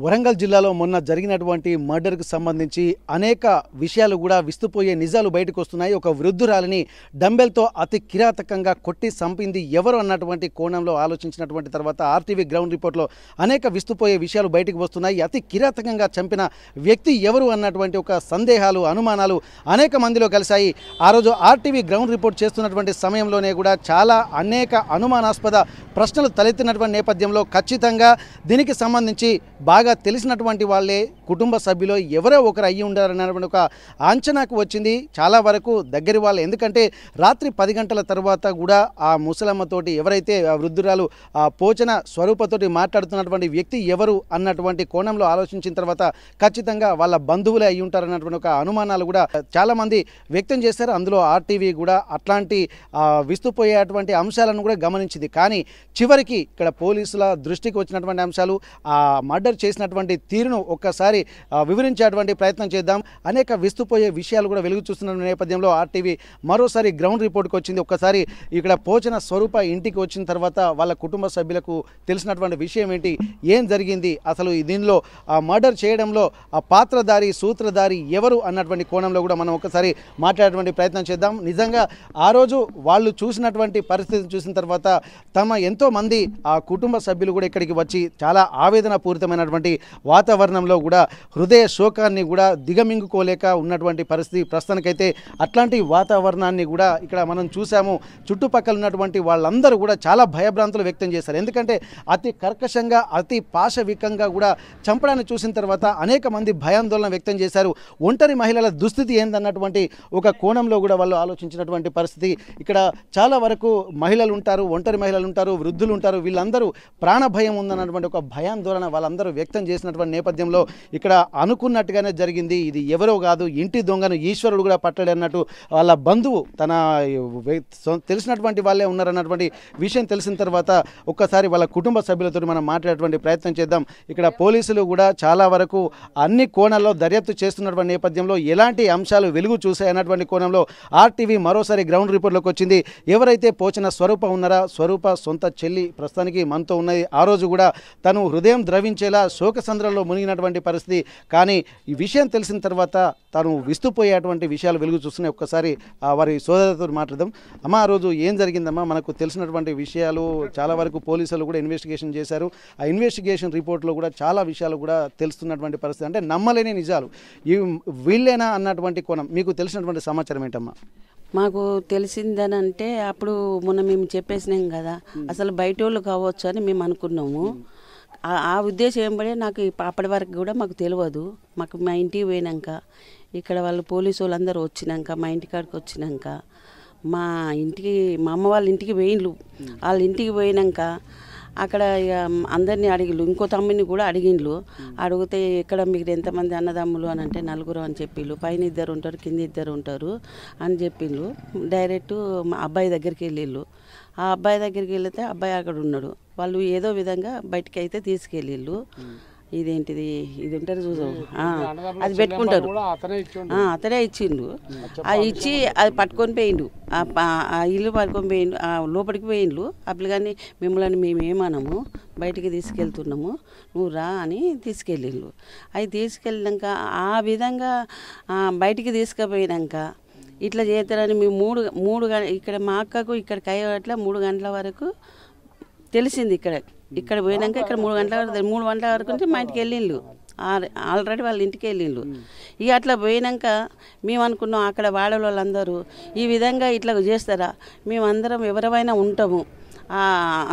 వరంగల్ జిల్లాలో మొన్న జరిగినటువంటి మర్డర్కు సంబంధించి అనేక విషయాలు కూడా విస్తుపోయే నిజాలు బయటకు వస్తున్నాయి. ఒక వృద్ధురాలిని డంబెల్తో అతి కిరాతకంగా కొట్టి చంపింది ఎవరు అన్నటువంటి కోణంలో ఆలోచించినటువంటి తర్వాత ఆర్టీవీ గ్రౌండ్ రిపోర్ట్లో అనేక విస్తుపోయే విషయాలు బయటకు వస్తున్నాయి. అతి కిరాతకంగా చంపిన వ్యక్తి ఎవరు అన్నటువంటి ఒక సందేహాలు, అనుమానాలు అనేక మందిలో కలిశాయి. ఆ రోజు ఆర్టీవీ గ్రౌండ్ రిపోర్ట్ చేస్తున్నటువంటి సమయంలోనే కూడా చాలా అనేక అనుమానాస్పద ప్రశ్నలు తలెత్తినటువంటి నేపథ్యంలో ఖచ్చితంగా దీనికి సంబంధించి బాగా తెలిసినటువంటి వాళ్ళే కుటుంబ సభ్యులు ఎవరో ఒకరు అయ్యి ఉండారన్నటువంటి ఒక అంచనాకు వచ్చింది చాలా వరకు దగ్గరి వాళ్ళు. ఎందుకంటే రాత్రి 10 గంటల తర్వాత కూడా ఆ ముసలమ్మతోటి ఎవరైతే ఆ వృద్ధురాలు ఆ పోచన స్వరూపతోటి మాట్లాడుతున్నటువంటి వ్యక్తి ఎవరు అన్నటువంటి కోణంలో ఆలోచించిన తర్వాత ఖచ్చితంగా వాళ్ళ బంధువులే అయ్యి ఉంటారన్నటువంటి ఒక అనుమానాలు కూడా చాలామంది వ్యక్తం చేశారు. అందులో ఆర్టీవీ కూడా అట్లాంటి విస్తుపోయేటువంటి అంశాలను కూడా గమనించింది. కానీ చివరికి ఇక్కడ పోలీసుల దృష్టికి వచ్చినటువంటి అంశాలు, ఆ మర్డర్ చేసినటువంటి తీరును ఒక్కసారి వివరించేటువంటి ప్రయత్నం చేద్దాం. అనేక విస్తుపోయే విషయాలు కూడా వెలుగు చూస్తున్న నేపథ్యంలో ఆర్టీవీ మరోసారి గ్రౌండ్ రిపోర్ట్కి వచ్చింది. ఒక్కసారి ఇక్కడ పోచన స్వరూప ఇంటికి వచ్చిన తర్వాత వాళ్ళ కుటుంబ సభ్యులకు తెలిసినటువంటి విషయం ఏంటి, ఏం జరిగింది, అసలు దీనిలో ఆ మర్డర్ చేయడంలో ఆ పాత్రధారి, సూత్రధారి ఎవరు అన్నటువంటి కోణంలో కూడా మనం ఒకసారి మాట్లాడేటువంటి ప్రయత్నం చేద్దాం. నిజంగా ఆ రోజు వాళ్ళు చూసినటువంటి పరిస్థితిని చూసిన తర్వాత ఎంతో మంది ఆ కుటుంబ సభ్యులు కూడా ఇక్కడికి వచ్చి చాలా ఆవేదన పూరితమైనటువంటి వాతావరణంలో కూడా హృదయ శోకాన్ని కూడా దిగమింగుకోలేక ఉన్నటువంటి పరిస్థితి ప్రస్తుతానికైతే. అట్లాంటి వాతావరణాన్ని కూడా ఇక్కడ మనం చూసాము. చుట్టుపక్కల ఉన్నటువంటి వాళ్ళందరూ కూడా చాలా భయభ్రాంతులు వ్యక్తం చేశారు. ఎందుకంటే అతి కర్కశంగా, అతి పాశవికంగా కూడా చంపడాన్ని చూసిన తర్వాత అనేక మంది భయాందోళన వ్యక్తం చేశారు. ఒంటరి మహిళల దుస్థితి ఏందన్నటువంటి ఒక కోణంలో కూడా వాళ్ళు ఆలోచించినటువంటి పరిస్థితి. ఇక్కడ చాలా వరకు మహిళలు ఉంటారు, ఒంటరి మహిళలు ఉంటారు, వృద్ధులు ఉంటారు. వీళ్ళందరూ ప్రాణభయం ఉందన్నటువంటి ఒక భయాందోళన వాళ్ళందరూ వ్యక్తం చేసినటువంటి నేపథ్యంలో ఇక్కడ అనుకున్నట్టుగానే జరిగింది. ఇది ఎవరో కాదు, ఇంటి దొంగను ఈశ్వరుడు కూడా పట్టాడు అన్నట్టు వాళ్ళ బంధువు తెలిసినటువంటి వాళ్ళే ఉన్నారన్నటువంటి విషయం తెలిసిన తర్వాత ఒక్కసారి వాళ్ళ కుటుంబ సభ్యులతో మనం మాట్లాడేటువంటి ప్రయత్నం చేద్దాం. ఇక్కడ పోలీసులు కూడా చాలా వరకు అన్ని కోణాల్లో దర్యాప్తు చేస్తున్నటువంటి నేపథ్యంలో ఎలాంటి అంశాలు వెలుగు చూసాయి అన్నటువంటి కోణంలో ఆర్టీవీ మరోసారి గ్రౌండ్ రిపోర్ట్లోకి వచ్చింది. ఎవరైతే పోచిన స్వరూప ఉన్నారా, స్వరూప సొంత చెల్లి ప్రస్తుతానికి మనతో ఉన్నది. ఆ రోజు కూడా తను హృదయం ద్రవించేలా శోకసంద్రంలో మునిగినటువంటి పరిస్థితి. కానీ ఈ విషయం తెలిసిన తర్వాత తను విస్తుపోయేటువంటి విషయాలు వెలుగు చూస్తున్నాయి. ఒక్కసారి వారి సోదరులతో మాట్లాడదాం. అమ్మ, ఆ రోజు ఏం జరిగిందమ్మా? మనకు తెలిసినటువంటి విషయాలు చాలా వరకు పోలీసులు కూడా ఇన్వెస్టిగేషన్ చేశారు. ఆ ఇన్వెస్టిగేషన్ రిపోర్ట్లో కూడా చాలా విషయాలు కూడా తెలుస్తున్నటువంటి పరిస్థితి. అంటే నమ్మలేని నిజాలు ఇవి వీళ్ళేనా అన్నటువంటి కోణం. మీకు తెలిసినటువంటి సమాచారం ఏంటమ్మా? మాకు తెలిసిందనంటే అప్పుడు మొన్న మేము చెప్పేసినాం కదా, అసలు బయట వాళ్ళు కావచ్చు అని మేము అనుకున్నాము. ఆ ఉద్దేశం ఏంబడే నాకు అప్పటి వరకు కూడా మాకు తెలియదు. మాకు మా ఇంటికి పోయినాక ఇక్కడ వాళ్ళు పోలీసు వాళ్ళందరూ వచ్చినాక, మా ఇంటికాడికి వచ్చినాక మా అమ్మ వాళ్ళ ఇంటికి పోయిండ్రు. వాళ్ళ ఇంటికి పోయినాక అక్కడ ఇక అందరినీ అడిగిళ్ళు, ఇంకో తమ్ముని కూడా అడిగిండ్రు. అడిగితే ఇక్కడ మీకు ఎంతమంది అన్నదమ్ములు అని అంటే 4 అని చెప్పిళ్ళు. పైన 2 ఉంటారు, కింద 2 ఉంటారు అని చెప్పిండ్రు. డైరెక్ట్ మా అబ్బాయి దగ్గరికి వెళ్ళిళ్ళు. ఆ అబ్బాయి దగ్గరికి వెళితే అబ్బాయి అక్కడ ఉన్నాడు. వాళ్ళు ఏదో విధంగా బయటికి అయితే తీసుకెళ్ళిళ్ళు. ఇదేంటిది, ఇది ఉంటారు చూసు, అది పెట్టుకుంటారు, అతనే ఇచ్చిండు. అది ఇచ్చి అది పట్టుకొని పోయిండు. ఆ ఇల్లు పట్టుకొని పోయిండు, లోపలికి పోయిండు. అప్పుడు కానీ మిమ్మల్ని మేము ఏమనము, బయటికి తీసుకెళ్తున్నాము, నువ్వు రా అని తీసుకెళ్ళిండు. అవి తీసుకెళ్ళినాక ఆ విధంగా బయటికి తీసుకుపోయినాక ఇట్లా చేస్తారని మేము మూడు ఇక్కడ మా అక్కకు ఇక్కడికి అయ్యేట్లా 3 గంటల వరకు తెలిసింది. ఇక్కడ పోయినాక ఇక్కడ 3 గంటల వరకు నుంచి మా ఇంటికి వెళ్ళిండ్రు. ఆల్రెడీ వాళ్ళ ఇంటికి వెళ్ళిండ్రు. ఇక అట్లా పోయినాక మేము అనుకున్నాం అక్కడ వాళ్ళందరూ ఈ విధంగా ఇట్లా చేస్తారా, మేమందరం ఎవరైనా ఉంటాము,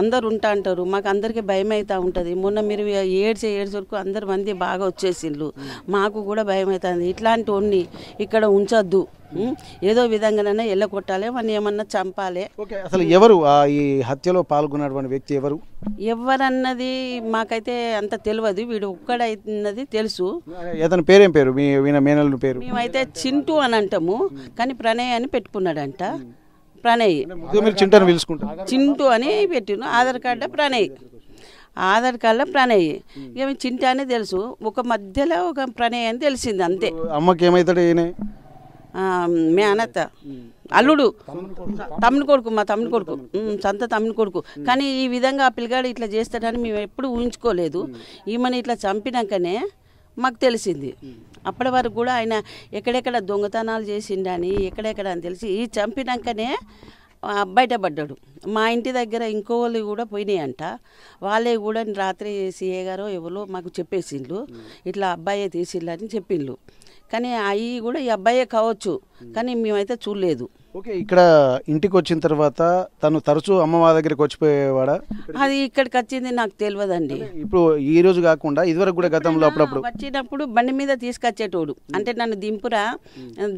అందరు ఉంటా అంటారు, మాకు అందరికీ భయం అవుతూ ఉంటుంది. మొన్న మీరు ఏడ్చే వరకు అందరు మంది బాగా వచ్చేసిండ్రు, మాకు కూడా భయం అవుతుంది. ఇట్లాంటి వాడిని ఇక్కడ ఉంచొద్దు, ఏదో విధంగానైనా ఎల్లగొట్టాలి, వాడిని ఏమన్నా చంపాలి. ఓకే, అసలు ఎవరు ఈ హత్యలో పాల్గొన్నటువంటి వ్యక్తి ఎవరన్నది మాకైతే అంత తెలియదు. వీడు ఒక్కడైనది తెలుసు. అతని పేరేం పేరు? మేనల్లుని పేరు? మేమైతే చింటూ అని అంటాము, కానీ ప్రణయ్ అని పెట్టుకున్నాడంట. ప్రణయ్ చింటూ అని పెట్టిన ఆధార్ కార్డు ప్రణయ్, ఆధార్ కార్డులో ప్రణయ్. ఇక చింటూ అని తెలుసు. ఒక మధ్యలో ఒక ప్రణయ్ అని తెలిసింది అంతే. అమ్మకి ఏమవుతాడు? మేనత్త అల్లుడు తమ్ముని కొడుకు, మా తమ్ముని కొడుకు, సంత తమ్ముని కొడుకు. కానీ ఈ విధంగా ఆ పిల్లగాడు ఇట్లా చేస్తాడని మేము ఎప్పుడు ఊహించుకోలేదు. ఈమెను ఇట్లా చంపినాకనే మాకు తెలిసింది. అప్పటి వరకు కూడా ఆయన ఎక్కడెక్కడ దొంగతనాలు చేసిండని ఎక్కడెక్కడ అని తెలిసి ఈ చంపినాకనే బయటపడ్డాడు. మా ఇంటి దగ్గర ఇంకో వాళ్ళు కూడా పోయినాయంట. వాళ్ళే కూడా రాత్రి సిఏ గారో ఎవరో మాకు చెప్పేసిండ్రు, ఇట్లా అబ్బాయే తీసిండ్రు చెప్పిండ్రు. కానీ అవి కూడా ఈ అబ్బాయే కావచ్చు, కానీ మేమైతే చూడలేదు. ఓకే, ఇక్కడ ఇంటికి వచ్చిన తర్వాత తను తరచూ అమ్మమ్మ దగ్గరికి వచ్చిపోయేవాడా? అది ఇక్కడికి వచ్చింది నాకు తెలియదండి. ఇప్పుడు ఈ రోజు కాకుండా ఇదివరకు కూడా గతంలో అప్పుడప్పుడు వచ్చినప్పుడు బండి మీద తీసుకొచ్చేటోడు. అంటే నన్ను దింపురా,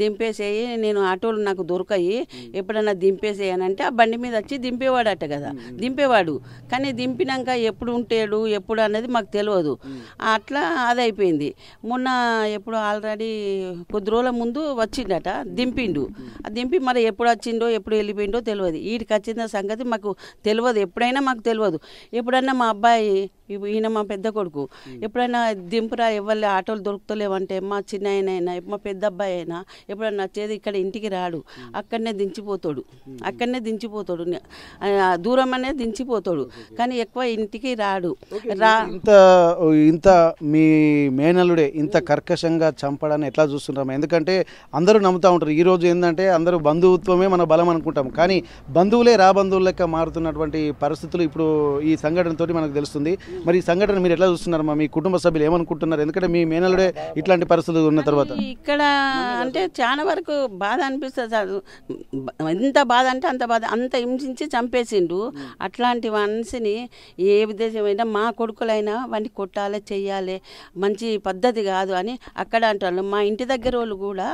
దింపేసేయి, నేను ఆటోలు నాకు దొరకాయి, ఎప్పుడన్నా దింపేసేయి అని అంటే ఆ బండి మీద వచ్చి దింపేవాడట కదా, దింపేవాడు. కానీ దింపినాక ఎప్పుడు ఉంటాడు ఎప్పుడు అనేది మాకు తెలియదు. అట్లా అది అయిపోయింది. మొన్న ఎప్పుడు ఆల్రెడీ కొద్ది రోజుల ముందు వచ్చిండట, దింపిండు. దింపి మరి ఎప్పుడు వచ్చిండో ఎప్పుడు వెళ్ళిపోయిండో తెలియదు. వీడికి వచ్చిన సంగతి మాకు తెలియదు, ఎప్పుడైనా మాకు తెలియదు. ఎప్పుడన్నా మా అబ్బాయి, ఈయన మా పెద్ద కొడుకు, ఎప్పుడైనా దింపురా ఎవరి ఆటోలు దొరుకుతలేవంటే మా చిన్న అయినా మా పెద్ద అబ్బాయి అయినా ఎప్పుడన్నా వచ్చేది ఇక్కడ ఇంటికి రాడు, అక్కడనే దించిపోతాడు, దూరం అనేది దించిపోతాడు, కానీ ఎక్కువ ఇంటికి రాడు. ఇంత మీ మేనల్లుడే ఇంత కర్కశంగా చంపడాన్ని ఎట్లా చూస్తున్నాము? ఎందుకంటే అందరూ నమ్ముతూ ఉంటారు, ఈరోజు ఏంటంటే అందరూ బంధుత్వమే మన బలం అనుకుంటాం, కానీ బంధువులే రాబంధువుల లెక్క మారుతున్నటువంటి పరిస్థితులు ఇప్పుడు ఈ సంఘటనతో మనకు తెలుస్తుంది. మరి ఈ సంఘటన మీరు ఎట్లా చూస్తున్నారమ్మా? మీ కుటుంబ సభ్యులు ఏమనుకుంటున్నారు? ఎందుకంటే మీ మేనలుడే ఇట్లాంటి పరిస్థితులు ఉన్న తర్వాత ఇక్కడ అంటే చాలా వరకు బాధ అనిపిస్తుంది. ఎంత బాధ అంటే అంత బాధ, అంత హింసించి చంపేసిండు. అట్లాంటి మనిషిని ఏ ఉద్దేశమైనా మా కొడుకులైనా వాడిని కొట్టాలి, చెయ్యాలి, మంచి పద్ధతి కాదు అని అక్కడ అంటారు. మా ఇంటి దగ్గర వాళ్ళు కూడా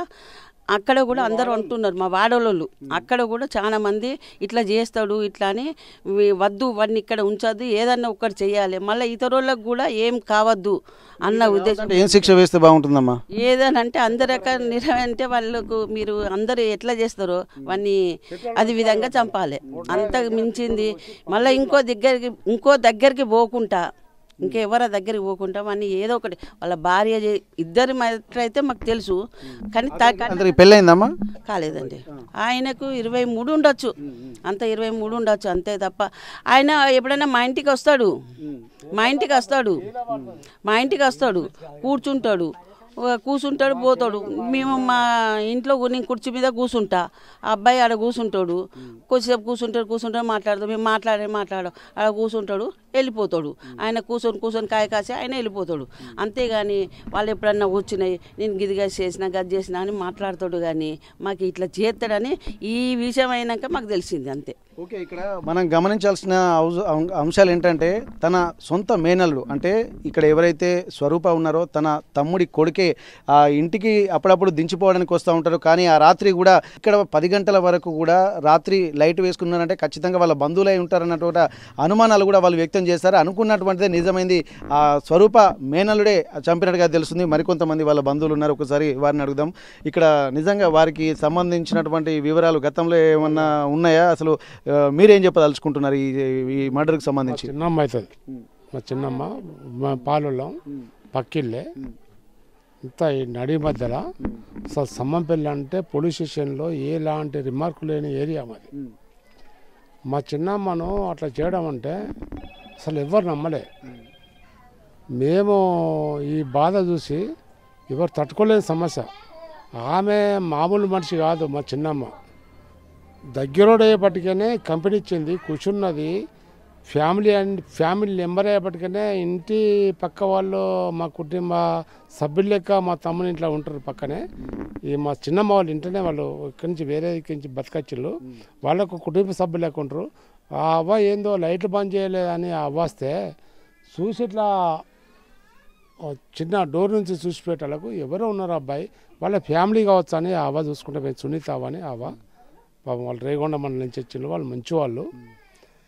అక్కడ కూడా అందరూ అంటున్నారు, మా వాడోళ్ళు అక్కడ కూడా చాలా మంది ఇట్లా చేస్తాడు ఇట్లా అని, వద్దు వాడిని ఇక్కడ ఉంచద్దు, ఏదన్నా ఒక్కటి చెయ్యాలి, మళ్ళీ ఇతరులకు కూడా ఏం కావద్దు అన్న ఉద్దేశం. ఏం శిక్ష వేస్తే బాగుంటుందమ్మా? ఏదనంటే అందరు రకాల అంటే వాళ్ళకు మీరు అందరూ ఎట్లా చేస్తారో వాడిని అది విధంగా చంపాలి. అంతకు మించింది మళ్ళీ ఇంకో దగ్గరికి పోకుండా, ఇంకెవరి దగ్గరికి పోకుండా వాడిని ఏదో ఒకటి వాళ్ళ భార్య ఇద్దరి మాత్రమైతే మాకు తెలుసు, కానీ పెళ్ళైందమ్మా? కాలేదండి. ఆయనకు 23 ఉండొచ్చు, అంత 23 ఉండొచ్చు, అంతే తప్ప ఆయన ఎప్పుడైనా మా ఇంటికి వస్తాడు, కూర్చుంటాడు, పోతాడు. మేము మా ఇంట్లో నేను కుర్చీ మీద కూర్చుంటా, ఆ అబ్బాయి ఆడ కూర్చుంటాడు, కొద్దిసేపు కూర్చుంటాడు మాట్లాడతాడు, మేము మాట్లాడ ఆడ కూర్చుంటాడు, వెళ్ళిపోతాడు. ఆయన కూర్చొని కాయ కాసి ఆయన వెళ్ళిపోతాడు. అంతేగాని వాళ్ళు ఎప్పుడన్నా వచ్చినాయి నేను గిదిగా చేసినా గది చేసినా అని మాట్లాడతాడు, కానీ మాకు ఇట్లా చేస్తాడని ఈ విషయం అయినాక మాకు తెలిసింది, అంతే. ఓకే, ఇక్కడ మనం గమనించాల్సిన అంశాలు ఏంటంటే తన సొంత మేనల్లుడు అంటే ఇక్కడ ఎవరైతే స్వరూప ఉన్నారో తన తమ్ముడి కొడుకే ఆ ఇంటికి అప్పుడప్పుడు దించిపోవడానికి వస్తూ ఉంటారు. కానీ ఆ రాత్రి కూడా ఇక్కడ 10 గంటల వరకు కూడా రాత్రి లైట్ వేసుకున్నారంటే ఖచ్చితంగా వాళ్ళ బంధువులై ఉంటారన్నటువంటి అనుమానాలు కూడా వాళ్ళు వ్యక్తం చేశారు. అనుకున్నటువంటిదే నిజమైంది, ఆ స్వరూప మేనల్లుడే చంపినట్టుగా తెలుస్తుంది. మరికొంతమంది వాళ్ళ బంధువులు ఉన్నారు, ఒకసారి వారిని అడుగుదాం. ఇక్కడ నిజంగా వారికి సంబంధించినటువంటి వివరాలు గతంలో ఏమన్నా ఉన్నాయా? అసలు మీరేం చెప్పదలుచుకుంటున్నారు ఈ మర్డర్కి సంబంధించి? చిన్నమ్మ అవుతుంది, మా చిన్నమ్మ, మా పాలెం పక్కిళ్ళే, ఇంత ఈ నడి మధ్యలో అసలు సమ్మంపల్లి అంటే పోలీస్ స్టేషన్లో ఎలాంటి రిమార్కు లేని ఏరియా మాది. మా చిన్నమ్మను అట్లా చేయడం అంటే అసలు ఎవరు నమ్మలే. మేము ఈ బాధ చూసి ఎవరు తట్టుకోలేని సమస్య. ఆమె మామూలు మనిషి కాదు, మా చిన్నమ్మ దగ్గరోడయ్యేపటికనే కంపెనీ ఇచ్చింది, కూర్చున్నది, ఫ్యామిలీ నెంబర్ అయ్యేపటికనే ఇంటి పక్క వాళ్ళు మా కుటుంబ సభ్యులు లెక్క మా తమ్ముని ఇంట్లో ఉంటారు పక్కనే. ఈ మా చిన్నమ్మ వాళ్ళు ఇంటనే వాళ్ళు ఇక్కడి నుంచి వేరే ఇక్కడి నుంచి బతకచ్చిళ్ళు, వాళ్ళకు కుటుంబ సభ్యులు లెక్క ఉంటారు. ఆ అవ్వ ఏందో లైట్లు బంద్ చేయలేదని ఆ అవ్వ వస్తే చూసి ఇట్లా చిన్న డోర్ నుంచి చూసిపెట్టాలకు ఎవరో ఉన్నారు అబ్బాయి, వాళ్ళ ఫ్యామిలీ కావచ్చు అని ఆ అవ్వ చూసుకుంటే మేము సునీత అవ్వ అని అవ్వ, పాపం వాళ్ళు రేగొండ మండలం నుంచి వచ్చిండ్రు, వాళ్ళు మంచి వాళ్ళు.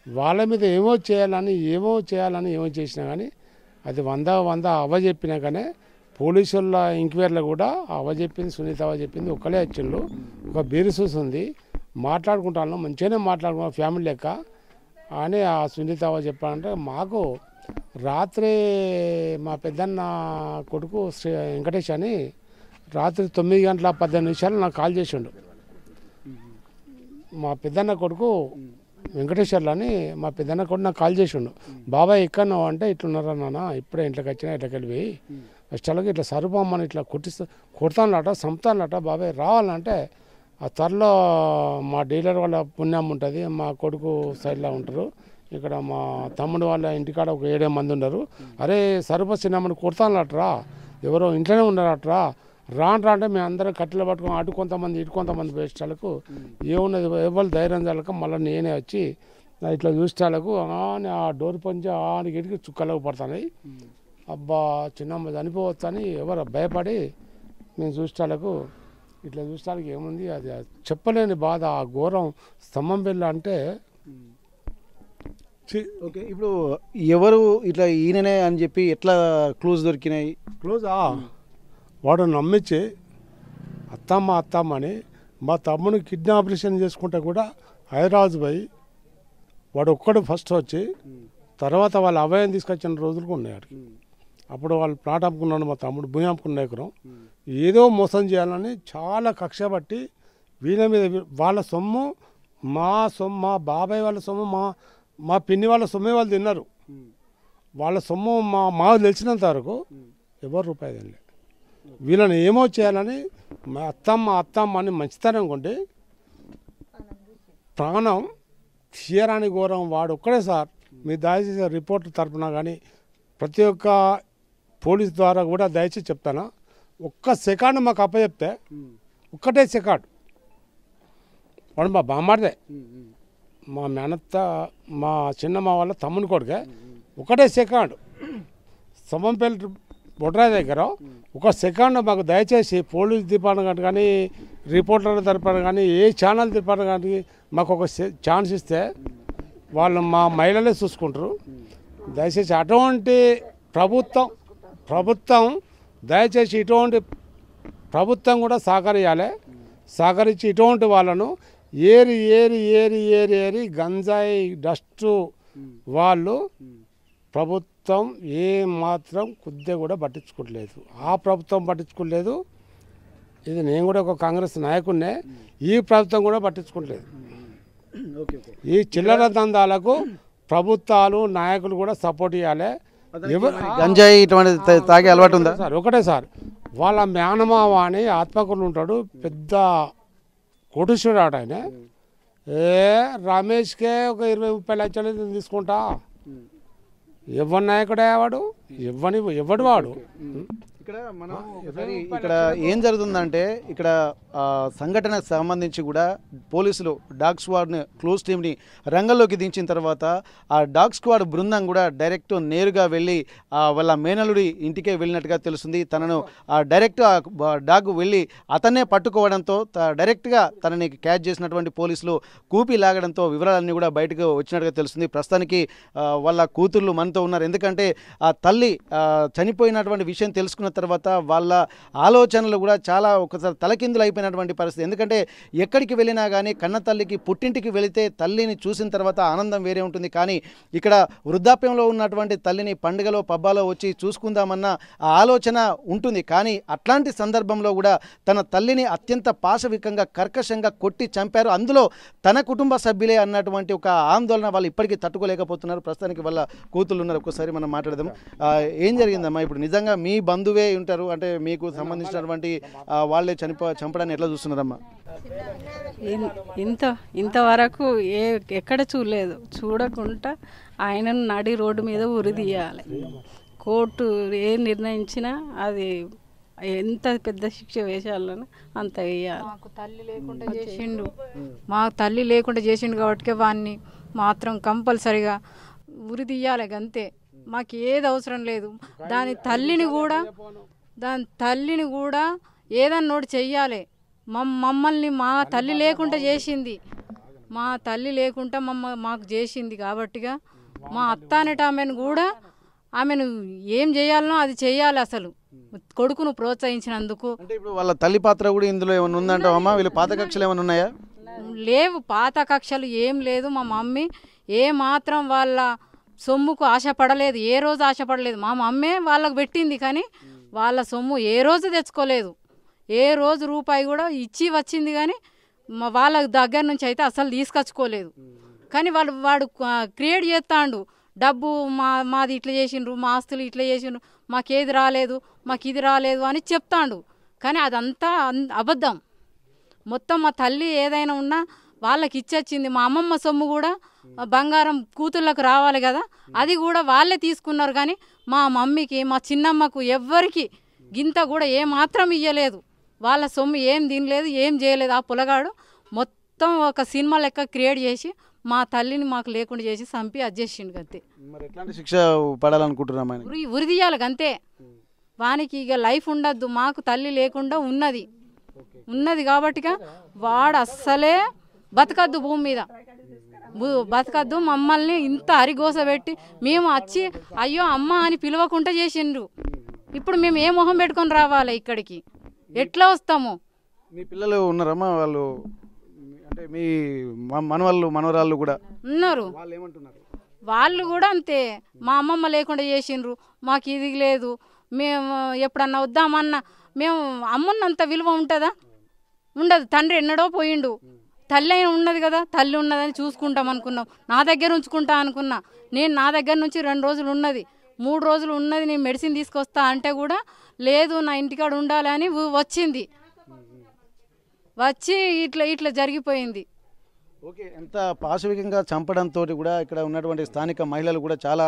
వాళ్ళ మీద ఏమో చేయాలని చేసినా కానీ అది 100 అవ్వ చెప్పినా కానీ పోలీసుల ఎంక్వైరీలో కూడా అవ్వ చెప్పింది, సునీత అవ్వ చెప్పింది ఒక్కలే వచ్చిండ్రు. ఒక బీరుసూస్ ఉంది, మాట్లాడుకుంటాను మంచిగానే మాట్లాడుకున్నాం ఫ్యామిలీ లెక్క అని ఆ సునీత అవ్వ చెప్పాలంటే. మాకు రాత్రి మా పెద్దన్న కొడుకు వెంకటేష్ అని రాత్రి 9:15 నాకు కాల్ చేసిండు. మా పెద్దన్న కొడుకు వెంకటేశ్వర్లు అని మా పెద్దన్న కొడుకు నాకు కాల్ చేసిండు. బాబాయ్ ఎక్కడున్నావు అంటే ఇట్లున్నారా నాన్న, ఇప్పుడే ఇంట్లోకి వచ్చినా ఇట్లకి వెళ్ళిపోయి ఫస్ట్లకి ఇట్లా సరుపమ్మని ఇట్లా కొడతానట చంపుతానట బాబాయ్ రావాలంటే ఆ త్వరలో మా డీలర్ వాళ్ళ పుణ్యం ఉంటుంది, మా కొడుకు సైడ్లో ఉంటారు, ఇక్కడ మా తమ్ముడు వాళ్ళ ఇంటికాడ ఒక 7 మంది ఉన్నారు. అరే సరుప చిన్నమ్మని కొడతానట్రా, ఎవరో ఇంట్లోనే ఉన్నారట్రా, రాండ్రా అంటే మేము అందరం కట్టెలు పట్టుకొని అటు కొంతమంది ఇటు కొంతమంది వేసేటాలకు ఏమున్నది ఎవరు ధైర్యం చాలక మళ్ళీ నేనే వచ్చి ఇట్లా చూసేటాలకు ఆ డోర్ పంచి గిటికి చుక్కలకు పడుతున్నాయి. అబ్బా చిన్నమ్మ చనిపోవచ్చని ఎవరు భయపడి మేము చూసేటాలకు ఇట్లా చూసేటానికి ఏముంది అది చెప్పలేని బాధ, ఆ ఘోరం స్తంభం బిళ్ళ అంటే. ఓకే, ఇప్పుడు ఎవరు ఇట్లా ఈయననే అని చెప్పి ఎట్లా క్లూజ్ దొరికినాయి? వాడు నమ్మించి అత్తమ్మ అని మా తమ్ముని కిడ్నీ ఆపరేషన్ చేసుకుంటే కూడా హైదరాబాద్ పోయి వాడు ఒక్కడు ఫస్ట్ వచ్చి తర్వాత వాళ్ళ అభయం తీసుకొచ్చిన రోజులు ఉన్నాయి వాడికి. అప్పుడు వాళ్ళు ప్లాట్ అమ్ముకున్నాడు, మా తమ్ముడు భూమి అమ్ముకున్న ఎకరం. ఏదో మోసం చేయాలని చాలా కక్ష పట్టి వీళ్ళ మీద వాళ్ళ సొమ్ము మా బాబాయ్ వాళ్ళ సొమ్ము మా పిన్ని వాళ్ళ సొమ్మే వాళ్ళు తిన్నారు. వాళ్ళ సొమ్ము మాకు తెలిసినంత వరకు ఎవరు రూపాయి తినలే. వీళ్ళని ఏమో చేయాలని మా అత్తమ్మ అని మంచితనం కొంటే ప్రాణం తీయరాని ఘోరం వాడు ఒక్కడే సార్. మీ దయచేసి రిపోర్ట్ తరపున కానీ ప్రతి ఒక్క పోలీస్ ద్వారా కూడా దయచేసి చెప్తాను, ఒక్క సెకండ్ మాకు అప్పచెప్తే ఒక్కటే సెకండ్ వాడు మా బామ్మాడిదే, మా మేనత్త మా చిన్నమ్మ వాళ్ళ తమ్ముని కొడుకే, ఒకటే సెకండ్ సమంపల్లి బొడ్రాయి దగ్గర ఒక సెకండ్ మాకు దయచేసి పోలీస్ డిపార్ట్మెంట్ కానీ రిపోర్టర్ల తరపున కానీ ఏ ఛానల్ డిపార్ట్మెంట్ కానీ మాకు ఒక ఛాన్స్ ఇస్తే వాళ్ళు మా మహిళలే చూసుకుంటారు. దయచేసి అటువంటి ప్రభుత్వం దయచేసి ఇటువంటి ప్రభుత్వం కూడా సహకరించి ఇటువంటి వాళ్ళను ఏరి గంజాయి డస్టు వాళ్ళు ప్రభుత్వం ఏ మాత్రం కొద్దిగా కూడా పట్టించుకోవట్లేదు. ఆ ప్రభుత్వం పట్టించుకోలేదు, ఇది నేను కూడా ఒక కాంగ్రెస్ నాయకుడినే, ఈ ప్రభుత్వం కూడా పట్టించుకోవట్లేదు. ఈ చిల్లర దందాలకు ప్రభుత్వాలు నాయకులు కూడా సపోర్ట్ ఇవ్వాలి. గంజాయి ఇటువంటి తాగే అలవాటు ఉందా సార్? ఒకటే సార్, వాళ్ళ మేనమావ అని ఆత్మకూరులో ఉంటాడు, పెద్ద కోటీశ్వరుడు ఆట ఆయన. రమేష్కే ఒక 20-30 లక్షలు తీసుకుంటా. ఎవరి నాయకుడే వాడు, ఎవడు వాడు. ఇక్కడ ఏం జరుగుతుందంటే ఇక్కడ సంఘటనకు సంబంధించి కూడా పోలీసులు డాగ్ స్క్వాడ్ని క్లోజ్ టీమ్ని రంగంలోకి దించిన తర్వాత ఆ డాగ్ స్క్వాడ్ బృందం కూడా డైరెక్ట్ నేరుగా వెళ్ళి వాళ్ళ మేనలుడి ఇంటికే వెళ్ళినట్టుగా తెలుస్తుంది. తనను డైరెక్ట్ డాగ్ వెళ్ళి అతన్నే పట్టుకోవడంతో డైరెక్ట్గా తనని క్యాచ్ చేసినటువంటి పోలీసులు కూపి లాగడంతో వివరాలన్నీ కూడా బయటకు వచ్చినట్టుగా తెలుస్తుంది. ప్రస్తుతానికి వాళ్ళ కూతుర్లు మనతో ఉన్నారు. ఎందుకంటే ఆ తల్లి చనిపోయినటువంటి విషయం తెలుసుకున్న తర్వాత వాళ్ళ ఆలోచనలు కూడా చాలా ఒకసారి తలకిందులు అయిపోయినటువంటి పరిస్థితి. ఎందుకంటే ఎక్కడికి వెళ్ళినా కానీ కన్న తల్లికి పుట్టింటికి వెళితే తల్లిని చూసిన తర్వాత ఆనందం వేరే ఉంటుంది. కానీ ఇక్కడ వృద్ధాప్యంలో ఉన్నటువంటి తల్లిని పండుగలో పబ్బాలో వచ్చి చూసుకుందామన్న ఆ ఆలోచన ఉంటుంది. కానీ అట్లాంటి సందర్భంలో కూడా తన తల్లిని అత్యంత పాశవికంగా కర్కశంగా కొట్టి చంపారు. అందులో తన కుటుంబ సభ్యులే అన్నటువంటి ఒక ఆందోళన వాళ్ళు ఇప్పటికీ తట్టుకోలేకపోతున్నారు. ప్రస్తుతానికి వాళ్ళ కూతుళ్ళు ఉన్నారు, ఒక్కసారి మనం మాట్లాడదాం. ఏం జరిగిందమ్మా? ఇప్పుడు నిజంగా మీ బంధువే ఉంటారు అంటే మీకు సంబంధించినటువంటి వాళ్ళే చంపడాన్ని ఎట్లా చూస్తున్నారమ్మా? ఇంతవరకు ఎక్కడ చూడలేదు. చూడకుండా ఆయనను నడి రోడ్డు మీద ఉరి తీయాలి. కోర్టు ఏం నిర్ణయించినా అది ఎంత పెద్ద శిక్ష వేసాలని అంత వేయాలి. మాకు తల్లి లేకుండా చేసిండు కాబట్టి వాడిని మాత్రం కంపల్సరిగా ఉరి తీయాలి. అంతే, మాకు ఏది అవసరం లేదు. దాని తల్లిని కూడా ఏదన్నా నోటి చెయ్యాలి. మమ్మల్ని మా తల్లి లేకుండా చేసింది, మాకు చేసింది కాబట్టిగా మా అత్త అనేట ఆమెను ఏం చేయాలనో అది చెయ్యాలి. అసలు కొడుకును ప్రోత్సహించినందుకు. అంటే ఇప్పుడు వాళ్ళ తల్లి పాత్ర కూడా ఇందులో ఏమైనా ఉందంటావమ్మా? వీళ్ళు పాత కక్షలు ఏమైనా ఉన్నాయా? లేవు, పాత కక్షలు ఏం లేదు. మా మమ్మీ ఏ మాత్రం వాళ్ళ సొమ్ముకు ఆశపడలేదు, ఏ రోజు ఆశపడలేదు. మా మమ్మే వాళ్ళకు పెట్టింది కానీ వాళ్ళ సొమ్ము ఏ రోజు తెచ్చుకోలేదు. ఏ రోజు రూపాయి కూడా ఇచ్చి వచ్చింది కానీ వాళ్ళ దగ్గర నుంచి అయితే అసలు తీసుకొచ్చుకోలేదు. కానీ వాడు క్రియేట్ చేస్తాడు, డబ్బు మాది ఇట్లా చేసిండ్రు, మా ఆస్తులు ఇట్లా చేసిండ్రు, మాకేది రాలేదు, మాకు ఇది రాలేదు అని చెప్తాడు. కానీ అదంతా అబద్ధం. మొత్తం మా తల్లి ఏదైనా ఉన్నా వాళ్ళకి ఇచ్చొచ్చింది. మా అమ్మమ్మ సొమ్ము కూడా బంగారం కూతుళ్ళకు రావాలి కదా, అది కూడా వాళ్ళే తీసుకున్నారు. కానీ మా మమ్మీకి మా చిన్నమ్మకు ఎవ్వరికి గింత కూడా ఏమాత్రం ఇయ్యలేదు. వాళ్ళ సొమ్ము ఏం తినలేదు, ఏం చేయలేదు. ఆ పులగాడు మొత్తం ఒక సినిమా లెక్క క్రియేట్ చేసి మా తల్లిని మాకు లేకుండా చేసి చంపి అడ్జేసిండు అంతే. మరి ఎట్లాంటి శిక్ష పడాలనుకుంటున్నాం? ఉరిదీయాలి అంతే. వానికి ఇక లైఫ్ ఉండద్దు. మాకు తల్లి లేకుండా ఉన్నది కాబట్టిగా వాడు అస్సలే బతకద్దు, భూమి మీద బతకద్దు. మమ్మల్ని ఇంత అరిగోస పెట్టి మేము వచ్చి అయ్యో అమ్మ అని పిలవకుండా చేసిండ్రు. ఇప్పుడు మేము ఏ మొహం పెట్టుకొని రావాలి ఇక్కడికి? ఎట్లా వస్తాము? మీ పిల్లలు ఉన్నారమ్మా? వాళ్ళు అంటే మీ మనవాళ్ళు మనవరాళ్ళు కూడా ఉన్నారు. వాళ్ళు ఏమంటున్నారు? వాళ్ళు కూడా అంతే, మా అమ్మమ్మ లేకుండా చేసిండ్రు, మాకు ఇది లేదు, మేము ఎప్పుడన్నా వద్దామన్నా మేము అమ్మన్నంత విలువ ఉంటుందా? ఉండదు. తండ్రి ఎన్నడో పోయిండు, తల్లి అయినా ఉన్నది కదా, తల్లి ఉన్నదని చూసుకుంటాం అనుకున్నాం. నా దగ్గర ఉంచుకుంటా అనుకున్నా. నేను నా దగ్గర నుంచి 2 రోజులు ఉన్నది, 3 రోజులు ఉన్నది, నేను మెడిసిన్ తీసుకొస్తా అంటే కూడా లేదు, నా ఇంటికాడ ఉండాలి అని వచ్చింది. వచ్చి ఇట్లా జరిగిపోయింది. ఓకే, ఎంత పాశవికంగా చంపడంతో కూడా ఇక్కడ ఉన్నటువంటి స్థానిక మహిళలు కూడా చాలా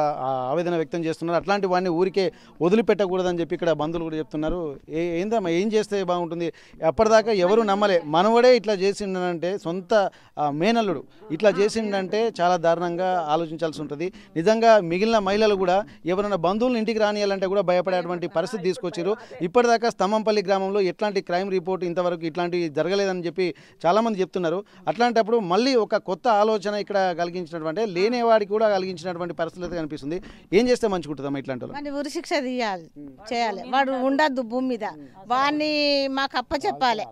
ఆవేదన వ్యక్తం చేస్తున్నారు. అట్లాంటి వాడిని ఊరికే వదిలిపెట్టకూడదని చెప్పి ఇక్కడ బంధువులు కూడా చెప్తున్నారు. ఏందమ్మా, ఏం చేస్తే బాగుంటుంది? అప్పటిదాకా ఎవరు నమ్మలే, మనవడే ఇట్లా చేసిండంటే, సొంత మేనల్లుడు ఇట్లా చేసిండంటే చాలా దారుణంగా ఆలోచించాల్సి ఉంటుంది. నిజంగా మిగిలిన మహిళలు కూడా ఎవరైనా బంధువులను ఇంటికి రానియాలంటే కూడా భయపడేటువంటి పరిస్థితి తీసుకొచ్చారు. ఇప్పటిదాకా స్తంభంపల్లి గ్రామంలో ఎట్లాంటి క్రైమ్ రిపోర్ట్ ఇంతవరకు ఇట్లాంటివి జరగలేదని చెప్పి చాలామంది చెప్తున్నారు. అట్లాంటప్పుడు మళ్ళీ ఒక కొత్త ఆలోచన ఇక్కడ కలిగించినటువంటి, లేనివాడికి కూడా కలిగించినటువంటి పరిస్థితి కనిపిస్తుంది. ఏం చేస్తే మంచిగుంటుందమ్మా ఇట్లాంటి వాళ్ళు? ఉరి శిక్ష చేయాలి. వాడు ఉండద్దు భూమి మీద. వాడిని మాకు అప్ప చెప్పాలి.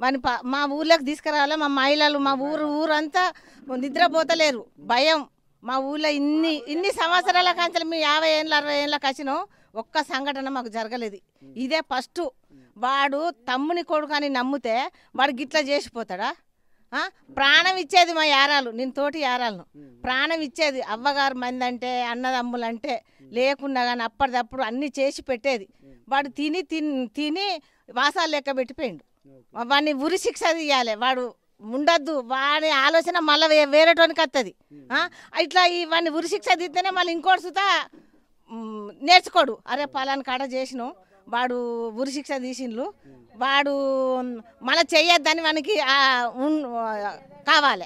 వాడిని మా ఊర్లోకి తీసుకురావాలి. మా మహిళలు మా ఊరంతా నిద్రపోతలేరు, భయం. మా ఊళ్ళో ఇన్ని సంవత్సరాల కాంచెలు మేము 50 ఏళ్ళ 60 ఏళ్ళకి వచ్చినాం, ఒక్క సంఘటన మాకు జరగలేదు. ఇదే ఫస్ట్. వాడు తమ్ముని కొడుకు అని నమ్మితే వాడు గిట్లా చేసిపోతాడా? ప్రాణం ఇచ్చేది మా యారాలు, నేను తోటి యారాలను ప్రాణం ఇచ్చేది. అవ్వగారు మంది అంటే, అన్నదమ్ములంటే లేకున్నా కానీ అప్పటిదప్పుడు అన్నీ చేసి పెట్టేది. వాడు తిని వాసాలు లెక్క పెట్టిపోయిండు. వాడిని ఉరి శిక్ష తీయాలి. వాడు ఉండద్దు. వాడి ఆలోచన మళ్ళీ వేరేటోనికి వస్తుంది. ఇట్లా వాడిని ఉరి శిక్ష తీస్తేనే మళ్ళీ ఇంకోటి సుతా నేర్చుకోడు. అరే పలానా కాడ చేసినాం, వాడు ఉరి శిక్ష తీసిండ్లు, వాడు మళ్ళీ చెయ్యొద్దని వానికి కావాలి.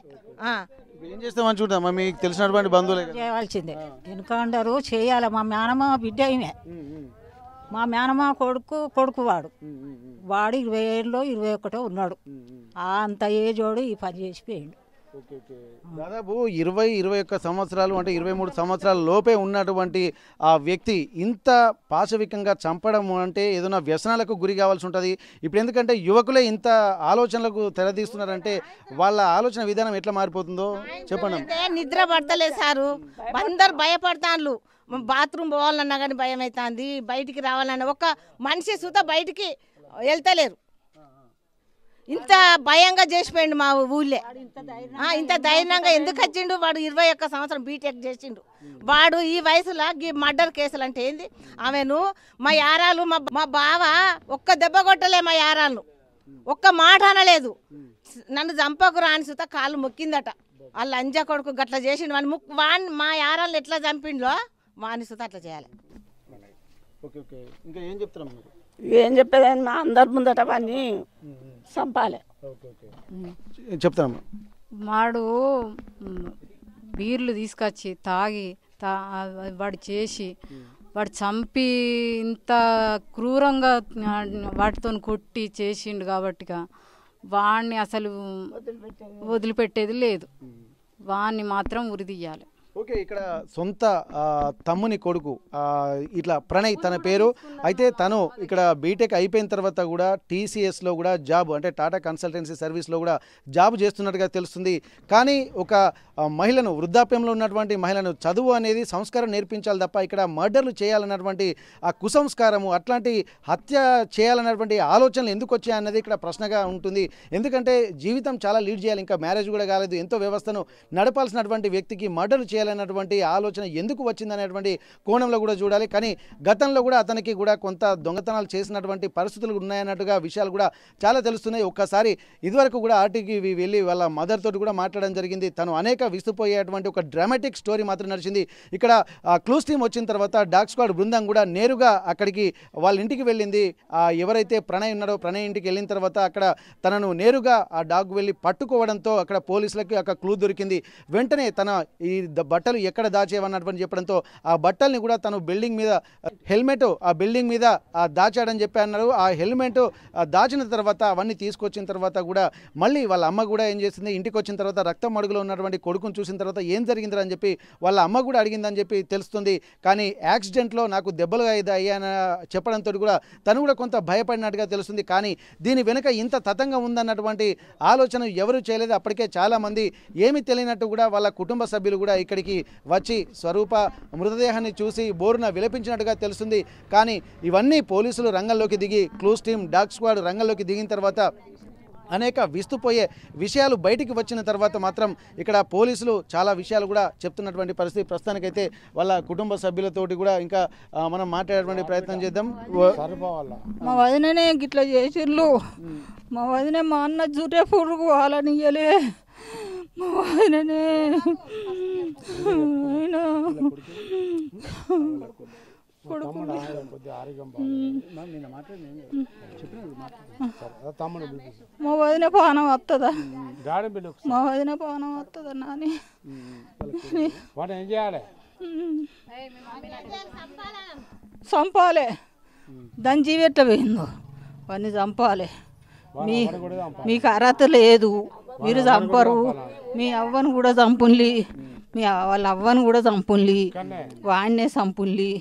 ఏం చేస్తే మంచిగుంటుందమ్మా? మీకు తెలిసినటువంటి బంధువులే చేయవలసిందే. ఎందుకంటారు చేయాలి. మా మేనమా బిడ్డ ఈమె, మా మేనమా కొడుకు వాడు 20 ఏళ్ళలో 21 ఉన్నాడు. అంత ఏజోడు ఈ పని చేసిపోయిండు. దాదాపు 20-21 సంవత్సరాలు అంటే 23 సంవత్సరాల లోపే ఉన్నటువంటి ఆ వ్యక్తి ఇంత పాశవికంగా చంపడం అంటే ఏదైనా వ్యసనాలకు గురి కావాల్సి ఉంటుంది. ఇప్పుడు ఎందుకంటే యువకులే ఇంత ఆలోచనలకు తెరదీస్తున్నారంటే వాళ్ళ ఆలోచన విధానం ఎట్లా మారిపోతుందో చెప్పండి. నిద్ర పడతలేదు సారు, అందరు భయపడతాను. బాత్రూమ్ పోవాలన్నా కానీ భయం అవుతుంది, బయటికి రావాలన్నా ఒక్క మనిషి సుత బయటికి వెళ్తలేరు. ఇంత భయంగా చేసిపోయిండు మా ఊళ్ళే. ఇంత ధైర్యంగా ఎందుకు వచ్చిండు? వాడు 21 సంవత్సరం బీటెక్ చేసిండు. వాడు ఈ వయసులో మర్డర్ కేసులు అంటే ఏంది? ఆమెను మా యారాలు మా బావ ఒక్క దెబ్బ కొట్టలే, మా యారాలను ఒక్క మాట అనలేదు. నన్ను చంపకు రాని సుత కాళ్ళు మొక్కిందట. వాళ్ళ లంజ కొడుకు గట్లా చేసిండు. వాడిని మా యారాలను ఎట్లా చంపిండో వాని సుత అట్లా చేయాలి. ఇంకా ఏం చెప్తారు? ఏం చెప్పేదని మా అందరి ముందట వాడిని చంపాలి. చెప్తాను. వాడు బీర్లు తీసుకొచ్చి తాగి వాడు చేసి వాడు చంపి ఇంత క్రూరంగా వాటితో కొట్టి చేసిండు కాబట్టిగా వాడిని అసలు వదిలిపెట్టేది లేదు. వాడిని మాత్రం ఉరి తీయాలి. ఓకే, ఇక్కడ సొంత తమ్ముని కొడుకు ఇట్లా ప్రణయ్ తన పేరు. అయితే తను ఇక్కడ బీటెక్ అయిపోయిన తర్వాత కూడా టీసీఎస్లో కూడా జాబ్ అంటే టాటా కన్సల్టెన్సీ సర్వీస్లో కూడా జాబ్ చేస్తున్నట్టుగా తెలుస్తుంది. కానీ ఒక మహిళను, వృద్ధాప్యంలో ఉన్నటువంటి మహిళను చదువు అనేది సంస్కారం నేర్పించాలి తప్ప ఇక్కడ మర్డర్లు చేయాలన్నటువంటి ఆ కుసంస్కారము, అట్లాంటి హత్య చేయాలన్నటువంటి ఆలోచనలు ఎందుకు వచ్చాయన్నది ఇక్కడ ప్రశ్నగా ఉంటుంది. ఎందుకంటే జీవితం చాలా లీడ్ చేయాలి, ఇంకా మ్యారేజ్ కూడా కాలేదు, ఎంతో వ్యవస్థను నడపాల్సినటువంటి వ్యక్తికి మర్డర్ చేయాలన్నటువంటి ఆలోచన ఎందుకు వచ్చిందనేటువంటి కోణంలో కూడా చూడాలి. కానీ గతంలో కూడా అతనికి కూడా కొంత దొంగతనాలు చేసినటువంటి పరిస్థితులు ఉన్నాయన్నట్టుగా విషయాలు కూడా చాలా తెలుస్తున్నాయి. ఒక్కసారి ఇదివరకు కూడా ఆర్టీకి వెళ్ళి వాళ్ళ మదర్ తోటి కూడా మాట్లాడడం జరిగింది. తను అనేక విస్తుపోయేటువంటి ఒక డ్రామాటిక్ స్టోరీ మాత్రం నడిచింది. ఇక్కడ క్లూస్ టీమ్ వచ్చిన తర్వాత డాగ్ స్క్వాడ్ బృందం కూడా నేరుగా అక్కడికి వాళ్ళ ఇంటికి వెళ్ళింది. ఎవరైతే ప్రణయ్ ఉన్నాడో ప్రణయ్ ఇంటికి వెళ్ళిన తర్వాత అక్కడ తనను నేరుగా ఆ డాగ్ వెళ్ళి పట్టుకోవడంతో అక్కడ పోలీసులకి ఒక క్లూ దొరికింది. వెంటనే తన ఈ బట్టలు ఎక్కడ దాచేవన్నటువంటి చెప్పడంతో ఆ బట్టల్ని కూడా తను బిల్డింగ్ మీద హెల్మెట్ ఆ బిల్డింగ్ మీద దాచాడని చెప్పి అన్నారు. ఆ హెల్మెట్ దాచిన తర్వాత అవన్నీ తీసుకొచ్చిన తర్వాత కూడా మళ్ళీ వాళ్ళ అమ్మ కూడా ఏం చేసింది, ఇంటికి వచ్చిన తర్వాత రక్తం అడుగులో ఉన్నటువంటి కొడుకును చూసిన తర్వాత ఏం జరిగిందని చెప్పి వాళ్ళ అమ్మ కూడా అడిగిందని చెప్పి తెలుస్తుంది. కానీ యాక్సిడెంట్లో నాకు దెబ్బలు అయ్యాయని చెప్పడంతో కూడా తను కూడా కొంత భయపడినట్టుగా తెలుస్తుంది. కానీ దీని వెనుక ఇంత తతంగా ఉందన్నటువంటి ఆలోచన ఎవరు చేయలేదు. అప్పటికే చాలామంది ఏమీ తెలియనట్టు కూడా వాళ్ళ కుటుంబ సభ్యులు కూడా ఇక్కడికి వచ్చి స్వరూప మృతదేహాన్ని చూసి బోరున విలపించినట్టుగా తెలుస్తుంది. కానీ ఇవన్నీ పోలీసులు రంగంలోకి దిగి క్లూస్ టీమ్ డాగ్ స్క్వాడ్ రంగంలోకి దిగిన తర్వాత అనేక విస్తుపోయే విషయాలు బయటికి వచ్చిన తర్వాత మాత్రం ఇక్కడ పోలీసులు చాలా విషయాలు కూడా చెప్తున్నటువంటి పరిస్థితి. ప్రస్తుతానికైతే వాళ్ళ కుటుంబ సభ్యులతోటి కూడా ఇంకా మనం మాట్లాడేటువంటి ప్రయత్నం చేద్దాం. మా వదిననే గిట్లా చేసిర్రు, మా వదిన మా అన్న జుటే పురుగు వాళ్ళనియలే, మా వదిననే మా వదిన పానం వస్తుందా, మా వదిన పానం వస్తుందా నాని చంపాలి, దాని జీవి ఎట్లా పోయిందో వాడిని చంపాలి. మీకు అర్హత లేదు, మీరు చంపరు, మీ అవ్వను కూడా చంపుల్లి, మీ వాళ్ళ అవ్వను కూడా చంపుల్లి, వాడినే చంపుల్లి,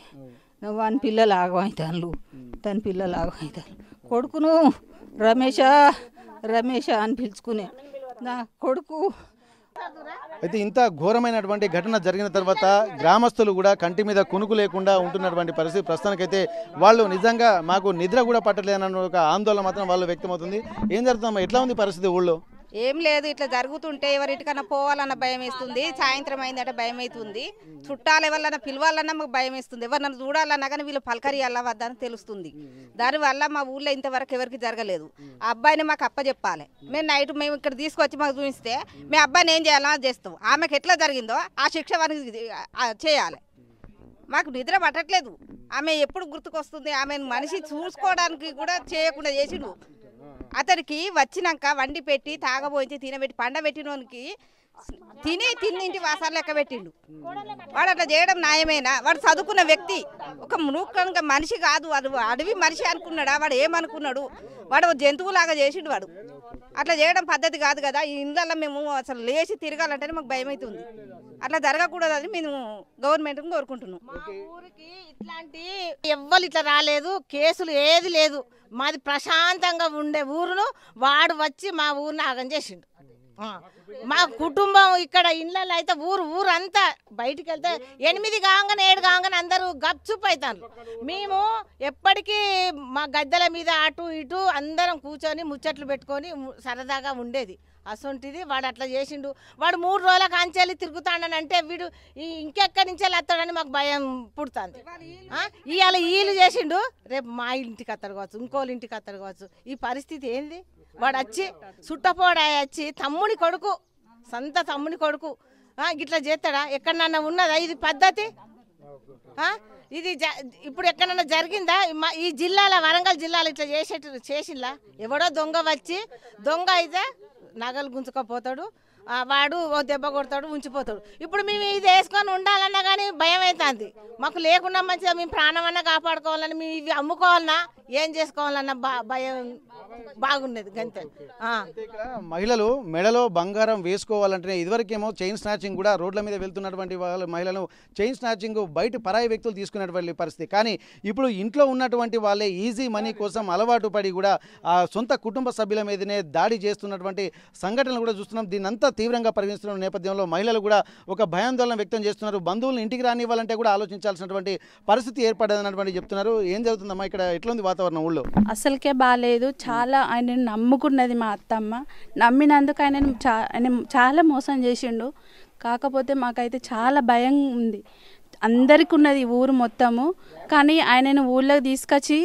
వాని పిల్లలు ఆగమవుతాను, దాని పిల్లలు ఆగమవుతాను. కొడుకును రమేష రమేష అని పిలుచుకునే నా కొడుకు. అయితే ఇంత ఘోరమైనటువంటి ఘటన జరిగిన తర్వాత గ్రామస్తులు కూడా కంటి మీద కునుకు లేకుండా ఉంటున్నటువంటి పరిస్థితి. ప్రస్తుతానికైతే వాళ్ళు నిజంగా మాకు నిద్ర కూడా పట్టలేదన్న ఒక ఆందోళన మాత్రం వాళ్ళు వ్యక్తమవుతుంది. ఏం జరుగుతుందమ్మా, ఎట్లా ఉంది పరిస్థితి ఊళ్ళో? ఏం లేదు, ఇట్లా జరుగుతుంటే ఎవరింటికన్నా పోవాలన్న భయం వేస్తుంది, సాయంత్రం అయిందంటే భయం అవుతుంది, చుట్టాలు ఎవరన్నా పిలవాలన్నా మాకు భయం వేస్తుంది, ఎవరినన్నా చూడాలన్నా కానీ వీళ్ళు పలకరియాలా వద్దని తెలుస్తుంది. దానివల్ల మా ఊళ్ళో ఇంతవరకు ఎవరికి జరగలేదు. ఆ అబ్బాయిని మాకు అప్పచెప్పాలి. మేము ఇక్కడ తీసుకొచ్చి మాకు చూపిస్తే మీ అబ్బాయిని ఏం చేయాలో చేస్తాం. ఆమెకు ఎట్లా జరిగిందో ఆ శిక్ష వానికి చేయాలి. మాకు నిద్ర పట్టట్లేదు. ఆమె ఎప్పుడు గుర్తుకొస్తుంది, ఆమె మనిషి చూసుకోవడానికి కూడా చేయకుండా చేసిండు. అతనికి వచ్చినాక వండి పెట్టి తాగబోయించి తినబెట్టి పండబెట్టినోనికి తిన్నింటి వాసాలు లెక్క పెట్టిండు. వాడు అట్లా చేయడం న్యాయమేనా? వాడు చదువుకున్న వ్యక్తి, ఒక మూర్ఖంగా మనిషి కాదు, వాడు అడవి మనిషి అనుకున్నాడా? వాడు ఏమనుకున్నాడు? వాడు జంతువులాగా చేసిండు. వాడు అట్లా చేయడం పద్ధతి కాదు కదా. ఈ ఇళ్ళల్లో మేము అసలు లేచి తిరగాలంటేనే మాకు భయం అవుతుంది. అట్లా జరగకూడదని మేము గవర్నమెంట్ని కోరుకుంటున్నాం. ఊరికి ఇట్లాంటి ఎవ్వరు ఇట్లా రాలేదు, కేసులు ఏది లేదు. మాది ప్రశాంతంగా ఉండే ఊరును వాడు వచ్చి మా ఊరిని ఆగం చేసిండు. మా కుటుంబం ఇక్కడ ఇళ్ళల్లో అయితే ఊరంతా బయటికి వెళ్తే 8 కాగానే 7 కాగానే అందరూ గప్చుప్ అవుతారు. మేము ఎప్పటికీ మా గద్దెల మీద అటు ఇటు అందరం కూర్చొని ముచ్చట్లు పెట్టుకొని సరదాగా ఉండేది. అసొంటిది వాడు అట్లా చేసిండు. వాడు 3 రోజుల కాంచెల్లి తిరుగుతాడని అంటే వీడు ఇంకెక్కడి నుంచి వస్తాడని మాకు భయం పుడుతుంది. ఇవాళ వీళ్ళు చేసిండు, రేపు మా ఇంటికి అత్తడు కావచ్చు, ఇంకోళ్ళ ఇంటికి అత్తడు కావచ్చు. ఈ పరిస్థితి ఏంది? వాడు వచ్చి చుట్టపోడా వచ్చి తమ్ముని కొడుకు, సొంత తమ్ముని కొడుకు ఇట్లా చేస్తాడా? ఎక్కడన్నా ఉన్నదా ఇది పద్ధతి? ఇది ఇప్పుడు ఎక్కడన్నా జరిగిందా? ఈ జిల్లాలో, వరంగల్ జిల్లాలో ఇట్లా చేసిందా? ఎవడో దొంగ వచ్చి దొంగ అయితే నగలు గుంజుకపోతాడు, వాడు ఓ దెబ్బ కొడతాడు ఉంచిపోతాడు. ఇప్పుడు మేము ఇది వేసుకొని ఉండాలన్నా కానీ భయం అవుతుంది మాకు. లేకుండా మంచిగా మేము ప్రాణం అన్నా కాపాడుకోవాలని, మేము ఇవి అమ్ముకోవాలన్నా ఏం చేసుకోవాలన్నా భయం బాగున్నది అంతే. మహిళలు మెడలో బంగారం వేసుకోవాలంటే ఇదివరకేమో చైన్ స్నాచింగ్ కూడా రోడ్ల మీద వెళ్తున్నటువంటి వాళ్ళ మహిళలు చైన్ స్నాచింగ్ బయట పరాయి వ్యక్తులు తీసుకునేటువంటి పరిస్థితి. కానీ ఇప్పుడు ఇంట్లో ఉన్నటువంటి వాళ్ళే ఈజీ మనీ కోసం అలవాటు పడి కూడా ఆ సొంత కుటుంబ సభ్యుల మీదనే దాడి చేస్తున్నటువంటి సంఘటనలు కూడా చూస్తున్నాం. దీన్నంతా తీవ్రంగా పరిగణిస్తున్న నేపథ్యంలో మహిళలు కూడా ఒక భయాందోళన వ్యక్తం చేస్తున్నారు. బంధువులను ఇంటికి రానివ్వాలంటే కూడా ఆలోచించాల్సినటువంటి పరిస్థితి ఏర్పడదన్నటువంటి చెప్తున్నారు. ఏం జరుగుతుందమ్మా ఇక్కడ, ఎట్లుంది వాతావరణం ఊళ్ళో? అసలుకే బాగాలేదు. చాలా ఆయన నమ్ముకున్నది మా అత్తమ్మ. నమ్మినందుకు ఆయన చాలా మోసం చేసిండు. కాకపోతే మాకైతే చాలా భయం ఉంది, అందరికి ఉన్నది ఊరు మొత్తము. కానీ ఆయనను ఊళ్ళోకి తీసుకొచ్చి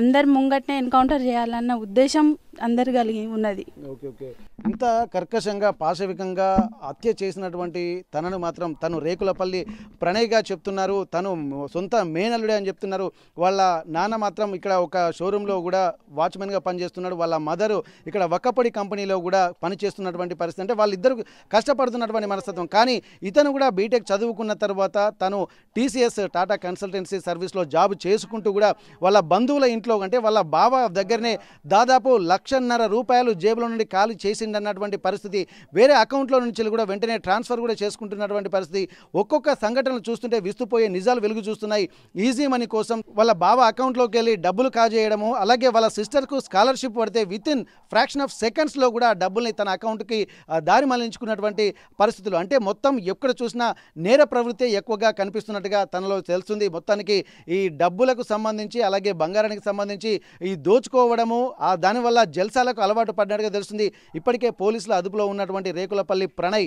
అందరి ముంగట్నే ఎన్కౌంటర్ చేయాలన్న ఉద్దేశం అందరు కలిగి ఉన్నది. Okay okay. ఇంత కర్కశంగా పాశవికంగా హత్య చేసినటువంటి తనను మాత్రం తను రేకులపల్లి ప్రణయ్గా చెప్తున్నారు. తను సొంత మేనల్లుడే అని చెప్తున్నారు. వాళ్ళ నాన్న మాత్రం ఇక్కడ ఒక షోరూంలో కూడా వాచ్మెన్గా పనిచేస్తున్నాడు. వాళ్ళ మదరు ఇక్కడ వక్కపొడి కంపెనీలో కూడా పనిచేస్తున్నటువంటి పరిస్థితి. అంటే వాళ్ళిద్దరు కష్టపడుతున్నటువంటి మనస్తత్వం. కానీ ఇతను కూడా బీటెక్ చదువుకున్న తర్వాత తను టీసీఎస్ టాటా కన్సల్టెన్సీ సర్వీస్లో జాబ్ చేసుకుంటూ కూడా వాళ్ళ బంధువుల ఇంట్లో అంటే వాళ్ళ బావ దగ్గరనే దాదాపు ₹1,50,000 జేబులో నుండి ఖాళీ చేసిండన్నటువంటి పరిస్థితి. వేరే అకౌంట్లో నుంచి కూడా వెంటనే ట్రాన్స్ఫర్ కూడా చేసుకుంటున్నటువంటి పరిస్థితి. ఒక్కొక్క సంఘటనలు చూస్తుంటే విస్తుపోయే నిజాలు వెలుగు చూస్తున్నాయి. ఈజీ మనీ కోసం వాళ్ళ బావ అకౌంట్లోకి వెళ్ళి డబ్బులు కాజేయడము, అలాగే వాళ్ళ సిస్టర్కు స్కాలర్షిప్ పడితే వితిన్ ఫ్రాక్షన్ ఆఫ్ సెకండ్స్లో కూడా డబ్బుల్ని తన అకౌంట్కి దారి మళ్లించుకున్నటువంటి పరిస్థితులు. అంటే మొత్తం ఎక్కడ చూసినా నేర ప్రవృత్తి ఎక్కువగా కనిపిస్తున్నట్టుగా తనలో తెలుస్తుంది. మొత్తానికి ఈ డబ్బులకు సంబంధించి అలాగే బంగారానికి సంబంధించి ఈ దోచుకోవడము, దానివల్ల జల్సాలకు అలవాటు పడ్డట్టుగా తెలుస్తుంది. ఇప్పటికే పోలీసుల అదుపులో ఉన్నటువంటి రేకులపల్లి ప్రణయ్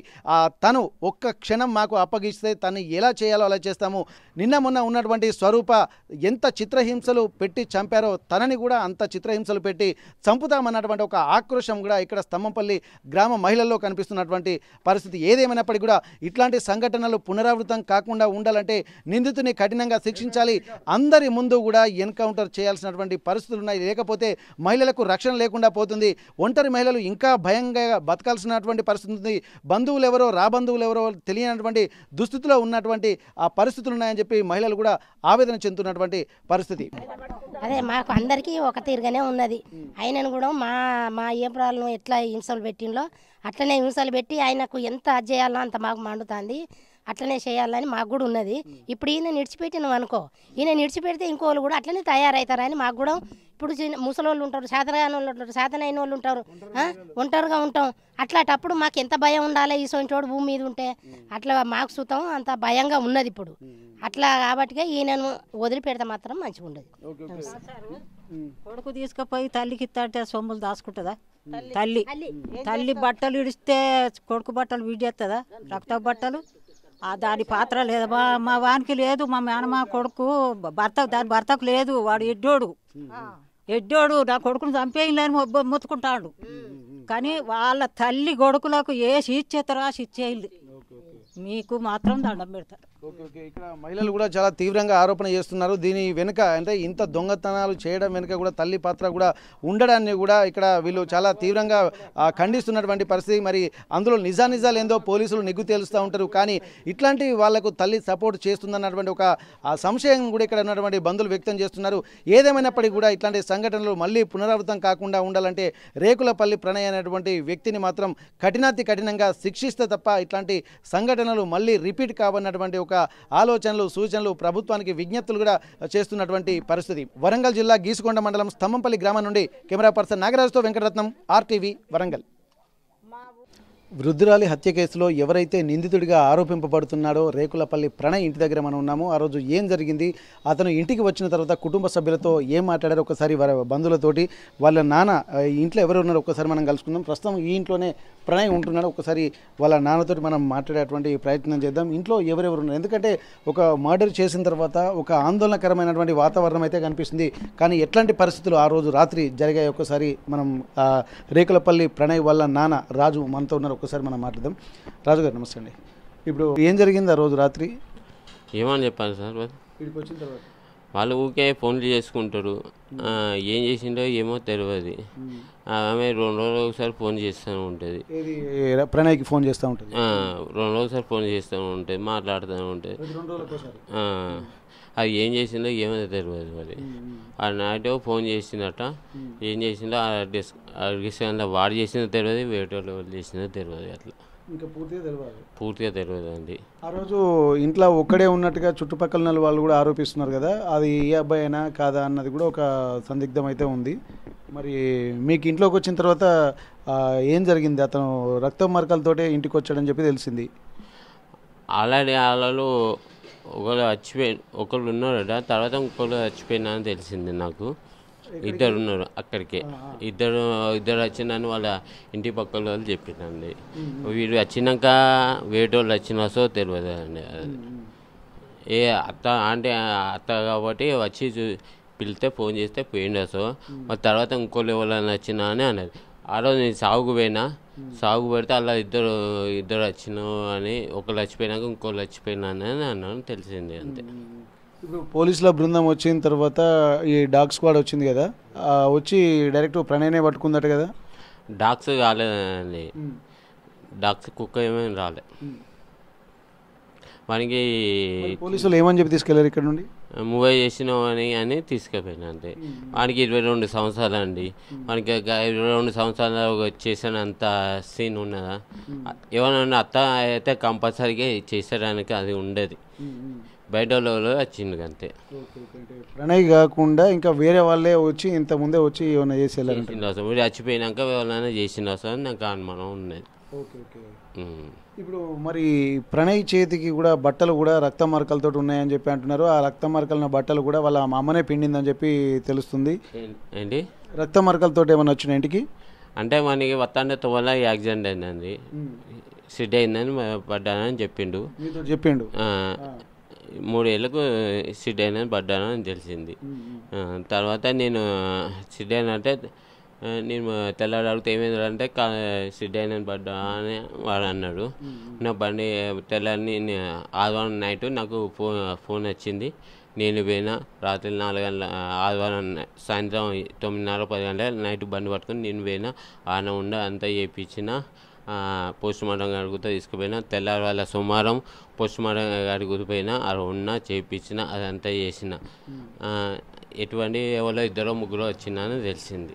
తను ఒక్క క్షణం మాకు అప్పగిస్తే తను ఎలా చేయాలో అలా చేస్తాము, నిన్న మొన్న ఉన్నటువంటి స్వరూప ఎంత చిత్రహింసలు పెట్టి చంపారో తనని కూడా అంత చిత్రహింసలు పెట్టి చంపుతామన్నటువంటి ఒక ఆక్రోశం కూడా ఇక్కడ స్తంభంపల్లి గ్రామ మహిళల్లో కనిపిస్తున్నటువంటి పరిస్థితి. ఏదేమైనప్పటికీ కూడా ఇట్లాంటి సంఘటనలు పునరావృతం కాకుండా ఉండాలంటే నిందితుని కఠినంగా శిక్షించాలి. అందరి ముందు కూడా ఎన్కౌంటర్ చేయాల్సినటువంటి పరిస్థితులు ఉన్నాయి. లేకపోతే మహిళలకు రక్షణ లేకుండా పోతుంది. ఒంటరి మహిళలు ఇంకా భయంగా బతకాల్సినటువంటి పరిస్థితి ఉంది. బంధువులు ఎవరో రాబంధువులు ఎవరో తెలియనటువంటి దుస్థితిలో ఉన్నటువంటి ఆ పరిస్థితులు ఉన్నాయని చెప్పి మహిళలు కూడా ఆవేదన చెందుతున్నటువంటి పరిస్థితి. అదే మాకు అందరికీ ఒక తీరుగానే ఉన్నది. ఆయనను కూడా మా ఏప్రాలను ఎట్లా హింసలు పెట్టిందో అట్లనే హింసలు పెట్టి ఆయనకు ఎంత చేయాలో అంత మాకు మండుతుంది. అట్లనే చేయాలని మాకు కూడా ఉన్నది. ఇప్పుడు ఈయన నిడిచిపెట్టి నువ్వు అనుకో, ఈయన నిడిచిపెడితే ఇంకోళ్ళు కూడా అట్లనే తయారవుతారని మాకు కూడా. ఇప్పుడు ముసలోళ్ళు ఉంటారు, శాతరాని వాళ్ళు ఉంటారు, శాతనైన వాళ్ళు ఉంటారు, ఒంటరిగా ఉంటాం. అట్లాంటప్పుడు మాకు ఎంత భయం ఉండాలి ఈ సొంచోడు భూమి మీద ఉంటే. అట్లా మాకు సుతం అంత భయంగా ఉన్నది ఇప్పుడు. అట్లా కాబట్టి ఈయనను వదిలిపెడితే మాత్రం మంచిగా ఉండదు. కొడుకు తీసుకుపోయి తల్లికి ఇస్తాంటే సొమ్ములు దాచుకుంటుందా? తల్లి బట్టలు ఇడిస్తే కొడుకు బట్టలు విడిచేస్తుందా? రక్త బట్టలు దాని పాత్ర లేదా? మా వానికి లేదు, మా మేనమా కొడుకు దాని భర్తకు లేదు. వాడు ఎడ్డోడు నా కొడుకును చంపేయలేని మొత్తుకుంటాడు. కానీ వాళ్ళ తల్లి కొడుకులకు ఏ శిక్షేస్తారో ఆ శిక్షేయాలి. మీకు మాత్రం దండం పెడతారు. Okay okay. ఇక్కడ మహిళలు కూడా చాలా తీవ్రంగా ఆరోపణ చేస్తున్నారు. దీని వెనుక అంటే ఇంత దొంగతనాలు చేయడం వెనుక కూడా తల్లి పాత్ర కూడా ఉండడాన్ని కూడా ఇక్కడ వీళ్ళు చాలా తీవ్రంగా ఖండిస్తున్నటువంటి పరిస్థితి. మరి అందులో నిజాలు ఏందో పోలీసులు నిగ్గు తేలుస్తూ ఉంటారు. కానీ ఇట్లాంటి వాళ్లకు తల్లి సపోర్ట్ చేస్తుందన్నటువంటి ఒక సంశయం కూడా ఇక్కడ ఉన్నటువంటి బంధువులు వ్యక్తం చేస్తున్నారు. ఏదేమైనప్పటికీ కూడా ఇట్లాంటి సంఘటనలు మళ్ళీ పునరావృతం కాకుండా ఉండాలంటే రేకులపల్లి ప్రణయ్ అనేటువంటి వ్యక్తిని మాత్రం కఠినంగా శిక్షిస్తే తప్ప ఇట్లాంటి సంఘటనలు మళ్ళీ రిపీట్ కావన్నటువంటి ఒక ఆలోచనలు సూచనలు ప్రభుత్వానికి విజ్ఞప్తులు కూడా చేస్తున్నటువంటి పరిస్థితి. వరంగల్ జిల్లా గీసుకొండ మండలం స్తంభంపల్లి గ్రామం నుండి కెమెరా పర్సన్ నాగరాజుతో వెంకటరత్నం, RTV వరంగల్. వృద్ధురాలి హత్య కేసులో ఎవరైతే నిందితుడిగా ఆరోపింపబడుతున్నాడో రేకులపల్లి ప్రణయ్ ఇంటి దగ్గర మనం ఉన్నాము. ఆ రోజు ఏం జరిగింది, అతను ఇంటికి వచ్చిన తర్వాత కుటుంబ సభ్యులతో ఏం మాట్లాడారో ఒకసారి బంధువులతోటి, వాళ్ళ నాన్న ఇంట్లో ఎవరు ఉన్నారో ఒకసారి మనం కలుసుకుందాం. ప్రస్తుతం ఈ ఇంట్లోనే ప్రణయ్ ఉంటున్నాడు. ఒకసారి వాళ్ళ నాన్నతోటి మనం మాట్లాడేటువంటి ప్రయత్నం చేద్దాం. ఇంట్లో ఎవరెవరు ఉన్నారు, ఎందుకంటే ఒక మర్డర్ చేసిన తర్వాత ఒక ఆందోళనకరమైనటువంటి వాతావరణం అయితే కనిపిస్తుంది. కానీ ఎట్లాంటి పరిస్థితులు ఆ రోజు రాత్రి జరిగాయి ఒకసారి మనం రేకులపల్లి ప్రణయ్ వాళ్ళ నాన్న రాజు మనతో ఉన్నారు. ఒకసారి మనం మాట్లాడదాం. రాజు గారు నమస్తే అండి. ఇప్పుడు ఏం జరిగింది ఆ రోజు రాత్రి? ఏమని చెప్పాలి సార్? ఇక్కడికి వచ్చిన తర్వాత వాళ్ళు ఊరికే ఫోన్లు చేసుకుంటారు. ఏం చేసిండో ఏమో తెలియదు. ఆమె 2 రోజులు ఒకసారి ఫోన్ చేస్తూ ఉంటుంది. ప్రణయ్కి ఫోన్ చేస్తూ ఉంటుంది. 2 రోజులు ఒకసారి ఫోన్ చేస్తూ ఉంటుంది, మాట్లాడుతూ ఉంటుంది. అది ఏం చేసిందో ఏమో తెలియదు. మరి ఆ నైట్ ఫోన్ చేసిందట. ఏం చేసిందో ఆ డిస్కషన్లో వాడు చేసిందో తెలియదు, వేరే వాళ్ళు చేసిందో తెలియదు. అట్లా ఇంకా పూర్తిగా తెలియదు అండి. ఆ రోజు ఇంట్లో ఒక్కడే ఉన్నట్టుగా చుట్టుపక్కల వాళ్ళు కూడా ఆరోపిస్తున్నారు కదా, అది ఏ అబ్బాయి అయినా కాదా అన్నది కూడా ఒక సందిగ్ధం అయితే ఉంది. మరి మీకు ఇంట్లోకి వచ్చిన తర్వాత ఏం జరిగింది? అతను రక్తం మరకలతోటే ఇంటికి వచ్చాడని చెప్పి తెలిసింది. ఆల్రెడీ వాళ్ళు ఒకళ్ళు ఉన్నారట, తర్వాత ఇంకొకళ్ళు చచ్చిపోయినా అని తెలిసింది నాకు. 2 ఉన్నారు అక్కడికే. ఇద్దరు వచ్చిందని వాళ్ళ ఇంటి పక్కల వాళ్ళు చెప్పిందండి. వీడు వచ్చినాక వేరే వాళ్ళు వచ్చినాసో తెలియదు అండి. అత్త కాబట్టి వచ్చి పిలిస్తే ఫోన్ చేస్తే పోయిండసో. మరి తర్వాత ఇంకోళ్ళు ఎవరైనా వచ్చినా అని అన్నది. ఆ రోజు నేను సాగు పెడితే అలా ఇద్దరు వచ్చినావు అని, ఒకళ్ళు చచ్చిపోయినాక ఇంకోళ్ళు చచ్చిపోయినా అని అన్నాను, తెలిసింది అంతే. ఇప్పుడు పోలీసుల బృందం వచ్చిన తర్వాత ఈ డాగ్ స్క్వాడ్ వచ్చింది కదా, వచ్చి డైరెక్ట్ ప్రణయ్నే పట్టుకుందట కదా. డాగ్స్ రాలేదండి, డాగ్స్ కుక్క ఏమైనా రాలే. మనకి పోలీసులు ఏమని చెప్పి తీసుకెళ్లారు ఇక్కడ నుండి? మూవీ చేసినావు అని తీసుకుపోయినా అంతే. వానికి 22 సంవత్సరాలు అండి. మనకి 22 సంవత్సరాలు చేసినంత సీన్ ఉన్నదా? ఏమన్నా అత్త అయితే కంపల్సరీగా చేసేయడానికి అది ఉండేది. బయట వాళ్ళు వచ్చిండు అంతే. ప్రణయ్ కాకుండా ఇంకా వేరే వాళ్ళే వచ్చి ఇంత ముందే వచ్చి ఏమైనా చేసి వెళ్ళారు? మీరు చచ్చిపోయినాక ఎవరైనా చేసిండు అని నాకు అనుమానం ఉన్నది. ఇప్పుడు మరి ప్రణయ్ చేతికి కూడా బట్టలు కూడా రక్త మరకలతో ఉన్నాయని చెప్పి అంటున్నారు. ఆ రక్త మరకల బట్టలు కూడా వాళ్ళ అమ్మనే పిండిందని చెప్పి తెలుస్తుంది. ఏంటి రక్త మరకలతో ఏమైనా వచ్చినాయి ఇంటికి? అంటే మనకి వస్తాంటే వల్ల యాక్సిడెంట్ అయిందండి, సిడ్ అయిందని పడ్డానని చెప్పిండు. 3 ఏళ్ళకు సిడ్ అయినని పడ్డానని తెలిసింది. తర్వాత నేను సిడ్ అయినంటే నేను తెల్లారి అడిగితే ఏమైందంటే సిడ్ అయినని పడ్డా అని వాడు అన్నాడు. నా బండి తెల్లారి ఆదివారం నైట్ నాకు ఫోన్ వచ్చింది. నేను పోయినా రాత్రి 4 గంటల, ఆదివారం సాయంత్రం 9:30-10 గంటల నైట్ బండి పట్టుకొని నేను పోయినా. ఆన ఉండ అంతా చేయించిన, పోస్ట్ మార్టం అడుగుతా తీసుకుపోయినా. తెల్లారి వాళ్ళ సోమవారం పోస్ట్ మార్టం అడుగుపోయినా, అది ఉన్న చేయించిన, అదంతా చేసిన. ఎటువంటి ఎవరో 2-3 వచ్చిందని తెలిసింది.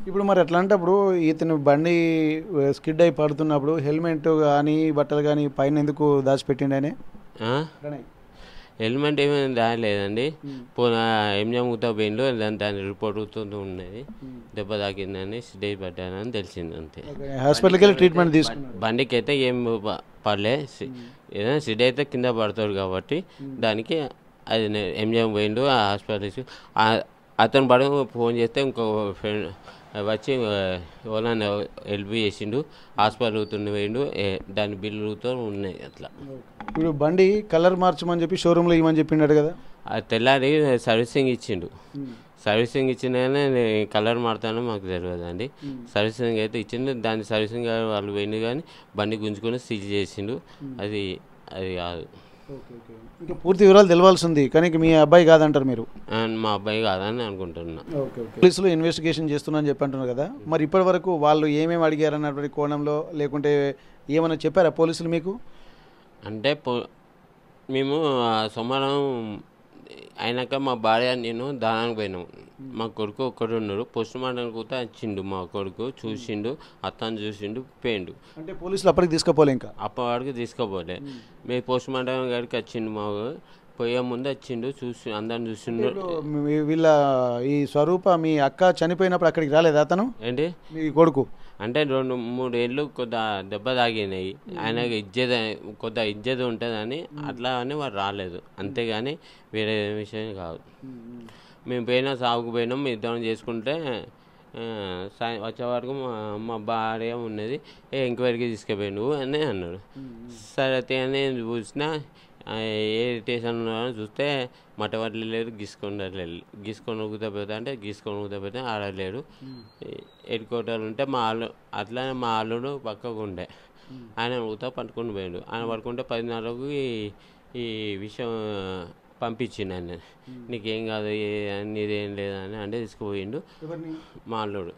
ఇప్పుడు మరి అట్లాంటప్పుడు ఇతను బండి స్కిడ్ అయి పడుతున్నప్పుడు హెల్మెట్ కానీ బట్టలు కానీ పైన ఎందుకు దాచిపెట్టిండనే? హెల్మెట్ ఏమైనా దాయలేదండి. ఎంజాముతా పోయిండు, దాని రిపోర్ట్ ఉన్నది. దెబ్బ తాకిందని సిడ్ పడ్డానని తెలిసింది అంతే. హాస్పిటల్కి వెళ్ళి ట్రీట్మెంట్ తీసుకున్నాడు. బండికి అయితే ఏం పడలే. ఏదైనా సిడ్ అయితే కింద పడతాడు కాబట్టి దానికి అది ఎంజామ్ పోయిండు ఆ హాస్పిటల్కి. అతను పడ ఫోన్ చేస్తే ఇంకో ఫ్రెండ్ వచ్చి ఎవరైనా హెల్ప్ చేసిండు, హాస్పిటల్ పోయిండు. దాని బిల్లుతో ఉన్నాయి అట్లా. ఇప్పుడు బండి కలర్ మార్చమని చెప్పి షోరూంలో ఇవ్వమని చెప్పిండు కదా. అది తెల్లారి సర్వీసింగ్ ఇచ్చిండు. సర్వీసింగ్ ఇచ్చిన కానీ కలర్ మారుతానో మాకు తెలియదు అండి. సర్వీసింగ్ అయితే ఇచ్చిండు. దాని సర్వీసింగ్ వాళ్ళు పోయిండు కానీ బండి గుంజుకొని సీజ్ చేసిండు. అది కాదు. ఇంకా పూర్తి వివరాలు తెలవాల్సి ఉంది, కానీ మీ అబ్బాయి కాదంటారు మీరు? మా అబ్బాయి కాదని అనుకుంటున్నా. పోలీసులు ఇన్వెస్టిగేషన్ చేస్తున్నా అని చెప్పి అంటున్నారు కదా, మరి ఇప్పటి వరకు వాళ్ళు ఏమేమి అడిగారు అన్నటువంటి కోణంలో, లేకుంటే ఏమైనా చెప్పారా పోలీసులు మీకు? అంటే మేము సోమవారం అయినాక మా భార్య నేను దానానికి పోయినాము. మా కొడుకు ఒక్కడు ఉన్నాడు. పోస్ట్ మార్టం కూడా వచ్చిండు. మా కొడుకు చూసిండు, అత్తను చూసిండు, పోయిండు. అంటే పోలీసులు అప్పటికి తీసుకుపోలే? ఇంకా అప్పటి వరకు తీసుకోపోలే. మేము పోస్ట్ మార్టం గారికి వచ్చిండు. మా పోయే ముందు వచ్చిండు, చూసి అందరిని చూసిండు. వీళ్ళ ఈ స్వరూప మీ అక్క చనిపోయినప్పుడు అక్కడికి రాలేదు అతను? ఏంటి మీ కొడుకు? అంటే 2-3 ఏళ్ళు కొద్దిగా దెబ్బ తాగినాయి. ఆయనకి కొద్దిగా ఇజ్జత ఉంటుందని అట్లా అని వాడు రాలేదు, అంతేగాని వేరే విషయం కాదు. మేము పోయినా సాగుకు పోయినాం, ఇద్దరం చేసుకుంటే వచ్చే వరకు మా భార్య ఉన్నది. ఎంక్వైరీకి తీసుకుపోయిండు అని అన్నాడు. సరే అని చూసినా ఏ స్టేషన్ చూస్తే మటవట్లు లేరు, గీసుకొని ఊగుతా అంటే గీసుకొని ఊగుతా ఆడలేడు. హెడ్ క్వార్టర్లు ఉంటే అట్లానే మా అల్లుడు పక్కకు ఉండే, ఆయన ఊగుతా పట్టుకొని పోయాడు. ఆయన పట్టుకుంటే 10:30కు ఈ విషయం పంపించిండు ఆయన. నీకేం కాదు నీదేం లేదని అంటే తీసుకుపోయిండు మా అల్లుడు.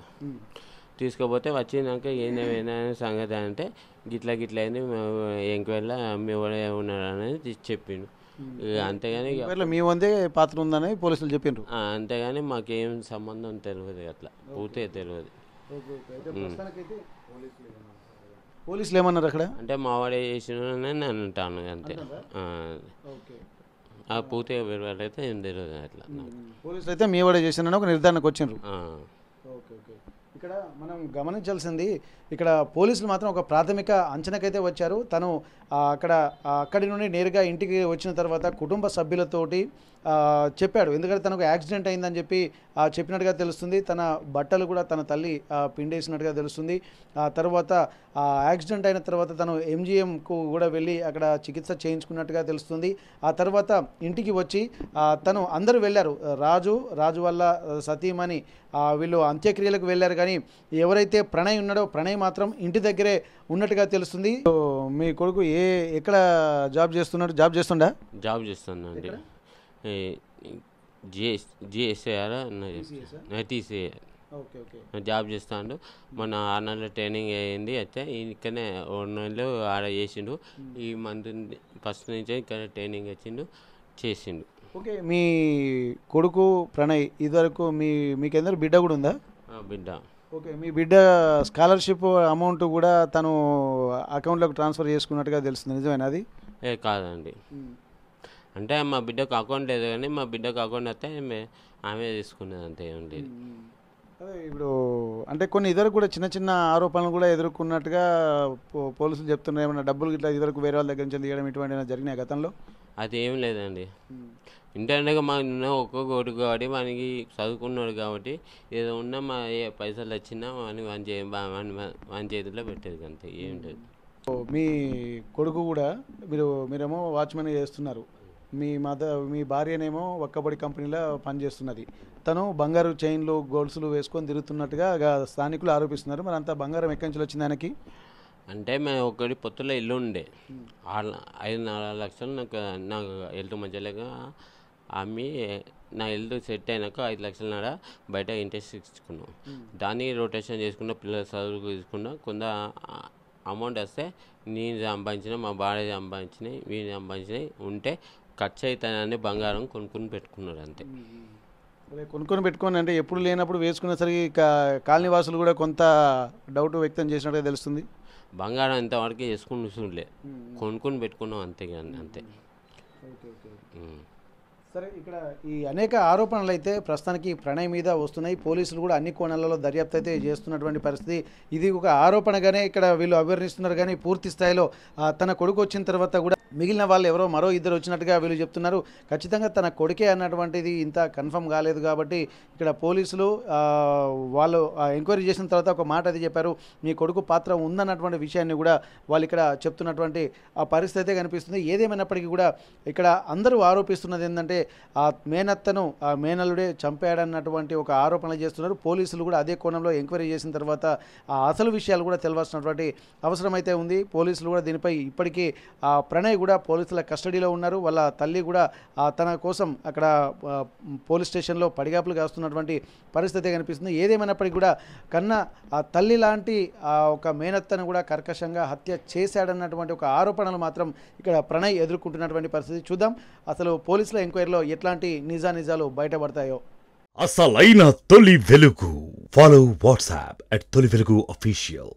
తీసుకుపోతే వచ్చినాక ఏందేమైనా సంగతి అంటే గిట్లా అయింది, ఎంక్వైరీలో మీ వాడే ఉన్నాడు అనేది చెప్పిండు. అంతేగాని మీ వందే పాత్ర ఉందని పోలీసులు చెప్పిండ్రు. అంతేగాని మాకేం సంబంధం తెలియదు, అట్లా పూర్తిగా తెలియదు. పోలీసులు ఏమన్నారు అక్కడ అంటే మావాడే చేసిన అంటాను అంతే. పూర్తిగా అయితే ఏం తెలియదు అట్లా. పోలీసులు అయితే మీ వాడే చేసిన ఒక నిర్ధారణకు వచ్చిండ్రు. ఇక్కడ మనం గమనించాల్సింది, ఇక్కడ పోలీసులు మాత్రం ఒక ప్రాథమిక అంచనాకైతే వచ్చారు. తను అక్కడి నుండి నేరుగా ఇంటికి వచ్చిన తర్వాత కుటుంబ సభ్యులతోటి చెప్పాడు. ఎందుకంటే తనకు యాక్సిడెంట్ అయిందని చెప్పి చెప్పినట్టుగా తెలుస్తుంది. తన బట్టలు కూడా తన తల్లి పిండేసినట్టుగా తెలుస్తుంది. ఆ తర్వాత యాక్సిడెంట్ అయిన తర్వాత తను ఎంజిఎంకు కూడా వెళ్ళి అక్కడ చికిత్స చేయించుకున్నట్టుగా తెలుస్తుంది. ఆ తర్వాత ఇంటికి వచ్చి తను అందరూ వెళ్ళారు, రాజు వల్ల సతీమణి వీళ్ళు అంత్యక్రియలకు వెళ్ళారు. కానీ ఎవరైతే ప్రణయ్ ఉన్నాడో ప్రణయ్ మాత్రం ఇంటి దగ్గరే ఉన్నట్టుగా తెలుస్తుంది. మీ కొడుకు ఎక్కడ జాబ్ చేస్తున్నాడు? జాబ్ చేస్తుందండి. జిఎస్ఐఆర్ జాబ్ చేస్తాడు. మొన్న 6 నెలల ట్రైనింగ్ అయ్యింది. అయితే ఇక్కడనే 2 నెలలు ఆడ చేసిండు. ఈ మంత్ ఫస్ట్ నుంచే ఇక్కడ ట్రైనింగ్ వచ్చిండు, చేసిండు. ఓకే, మీ కొడుకు ప్రణయ్ ఇదివరకు మీకెందరు బిడ్డ కూడా ఉందా? బిడ్డ. ఓకే, మీ బిడ్డ స్కాలర్షిప్ అమౌంట్ కూడా తను అకౌంట్లోకి ట్రాన్స్ఫర్ చేసుకున్నట్టుగా తెలుస్తుంది, నిజమేనా అది? కాదండి, అంటే మా బిడ్డకు అకౌంట్ లేదు, కానీ మా బిడ్డకు అకౌంట్ వస్తే ఆమె తీసుకునేది, అంతే ఏం లేదు. అదే ఇప్పుడు అంటే కొన్ని ఇదివరకు కూడా చిన్న ఆరోపణలు కూడా ఎదుర్కొన్నట్టుగా పోలీసులు చెప్తున్నారు. ఏమన్నా డబ్బులు ఇట్లా ఇదివరకు వేరే వాళ్ళ దగ్గర నుంచి తీయడం ఇటువంటి జరిగినాయి గతంలో? అది ఏం లేదండి. ఇంటర్నెట్గా మాకు ఒక్క కొడుకు కాబట్టి మనకి చదువుకున్నాడు కాబట్టి ఏదో ఉన్నా మా పైసలు వచ్చినా వాని చేతిలో పెట్టేది, అంతే ఏం లేదు. మీ కొడుకు కూడా మీరేమో వాచ్మెన్ చేస్తున్నారు, మీ భార్యనేమో ఒక్కబడి కంపెనీలో పనిచేస్తున్నది. తను బంగారు చైన్లు గోల్సులు వేసుకొని తిరుగుతున్నట్టుగా స్థానికులు ఆరోపిస్తున్నారు. మరి అంత బంగారం ఎక్కడి నుంచి వచ్చింది ఆయనకి? అంటే మేము ఒకటి పొత్తులో ఇల్లు ఉండే 5-4 లక్షలు నాకు హెల్త్ మధ్యలోగా అమ్మి నా హెల్త్ సెట్ అయినాక 5 లక్షలన్నర బయట ఇంట్రెస్ట్ ఇచ్చుకున్నాం. దాన్ని రొటేషన్ చేసుకున్న పిల్లల చదువుకు తీసుకున్నా. కొంత అమౌంట్ వస్తే నేను సంపాదించిన, మా భార్య సంపాదించినవి, వీళ్ళు సంపాదించినవి ఉంటే ఖర్చు అవుతానని బంగారం కొనుక్కొని పెట్టుకున్నారు, అంతే. కొనుక్కొని పెట్టుకొని అంటే ఎప్పుడు లేనప్పుడు వేసుకునేసరికి కాలనీ వాసులు కూడా కొంత డౌట్ వ్యక్తం చేసినట్టుగా తెలుస్తుంది. బంగారం ఇంతవరకు వేసుకుని చూడలే, కొనుక్కొని పెట్టుకున్నాం, అంతే కానీ అంతే. సరే, ఇక్కడ ఈ అనేక ఆరోపణలు అయితే ప్రస్తుతానికి ప్రణయ్ మీద వస్తున్నాయి. పోలీసులు కూడా అన్ని కోణాలలో దర్యాప్తు అయితే చేస్తున్నటువంటి పరిస్థితి. ఇది ఒక ఆరోపణగానే ఇక్కడ వీళ్ళు అభివర్ణిస్తున్నారు. కానీ పూర్తి స్థాయిలో తన కొడుకు వచ్చిన తర్వాత కూడా మిగిలిన వాళ్ళు ఎవరో మరో 2 వచ్చినట్టుగా వీళ్ళు చెప్తున్నారు. ఖచ్చితంగా తన కొడుకే అన్నటువంటిది ఇంత కన్ఫర్మ్ కాలేదు. కాబట్టి ఇక్కడ పోలీసులు వాళ్ళు ఎంక్వైరీ చేసిన తర్వాత ఒక మాట అది చెప్పారు, మీ కొడుకు పాత్ర ఉందన్నటువంటి విషయాన్ని కూడా వాళ్ళు ఇక్కడ చెప్తున్నటువంటి ఆ పరిస్థితి అయితే కనిపిస్తుంది. ఏదేమైనప్పటికీ కూడా ఇక్కడ అందరూ ఆరోపిస్తున్నది ఏంటంటే ఆ మేనత్తను ఆ మేనల్లుడే చంపాడన్నటువంటి ఒక ఆరోపణలు చేస్తున్నారు. పోలీసులు కూడా అదే కోణంలో ఎంక్వైరీ చేసిన తర్వాత ఆ అసలు విషయాలు కూడా తెలవాల్సినటువంటి అవసరం అయితే ఉంది. పోలీసులు కూడా దీనిపై ఇప్పటికీ ప్రణయ్ కూడా పోలీసుల కస్టడీలో ఉన్నారు. వాళ్ళ తల్లి కూడా తన కోసం అక్కడ పోలీస్ స్టేషన్లో పడిగాపులు కాస్తున్నటువంటి పరిస్థితి కనిపిస్తుంది. ఏదేమైనప్పటికీ కూడా కన్న ఆ తల్లి లాంటి ఒక మేనత్తను కూడా కర్కశంగా హత్య చేశాడన్నటువంటి ఒక ఆరోపణలు మాత్రం ఇక్కడ ప్రణయ్ ఎదుర్కొంటున్నటువంటి పరిస్థితి. చూద్దాం అసలు పోలీసుల ఎంక్వైరీలో ఎట్లాంటి నిజాలు బయటపడతాయో. అసలైన తొలి వెలుగు. ఫాలో వాట్సాప్ @తొలి వెలుగు official.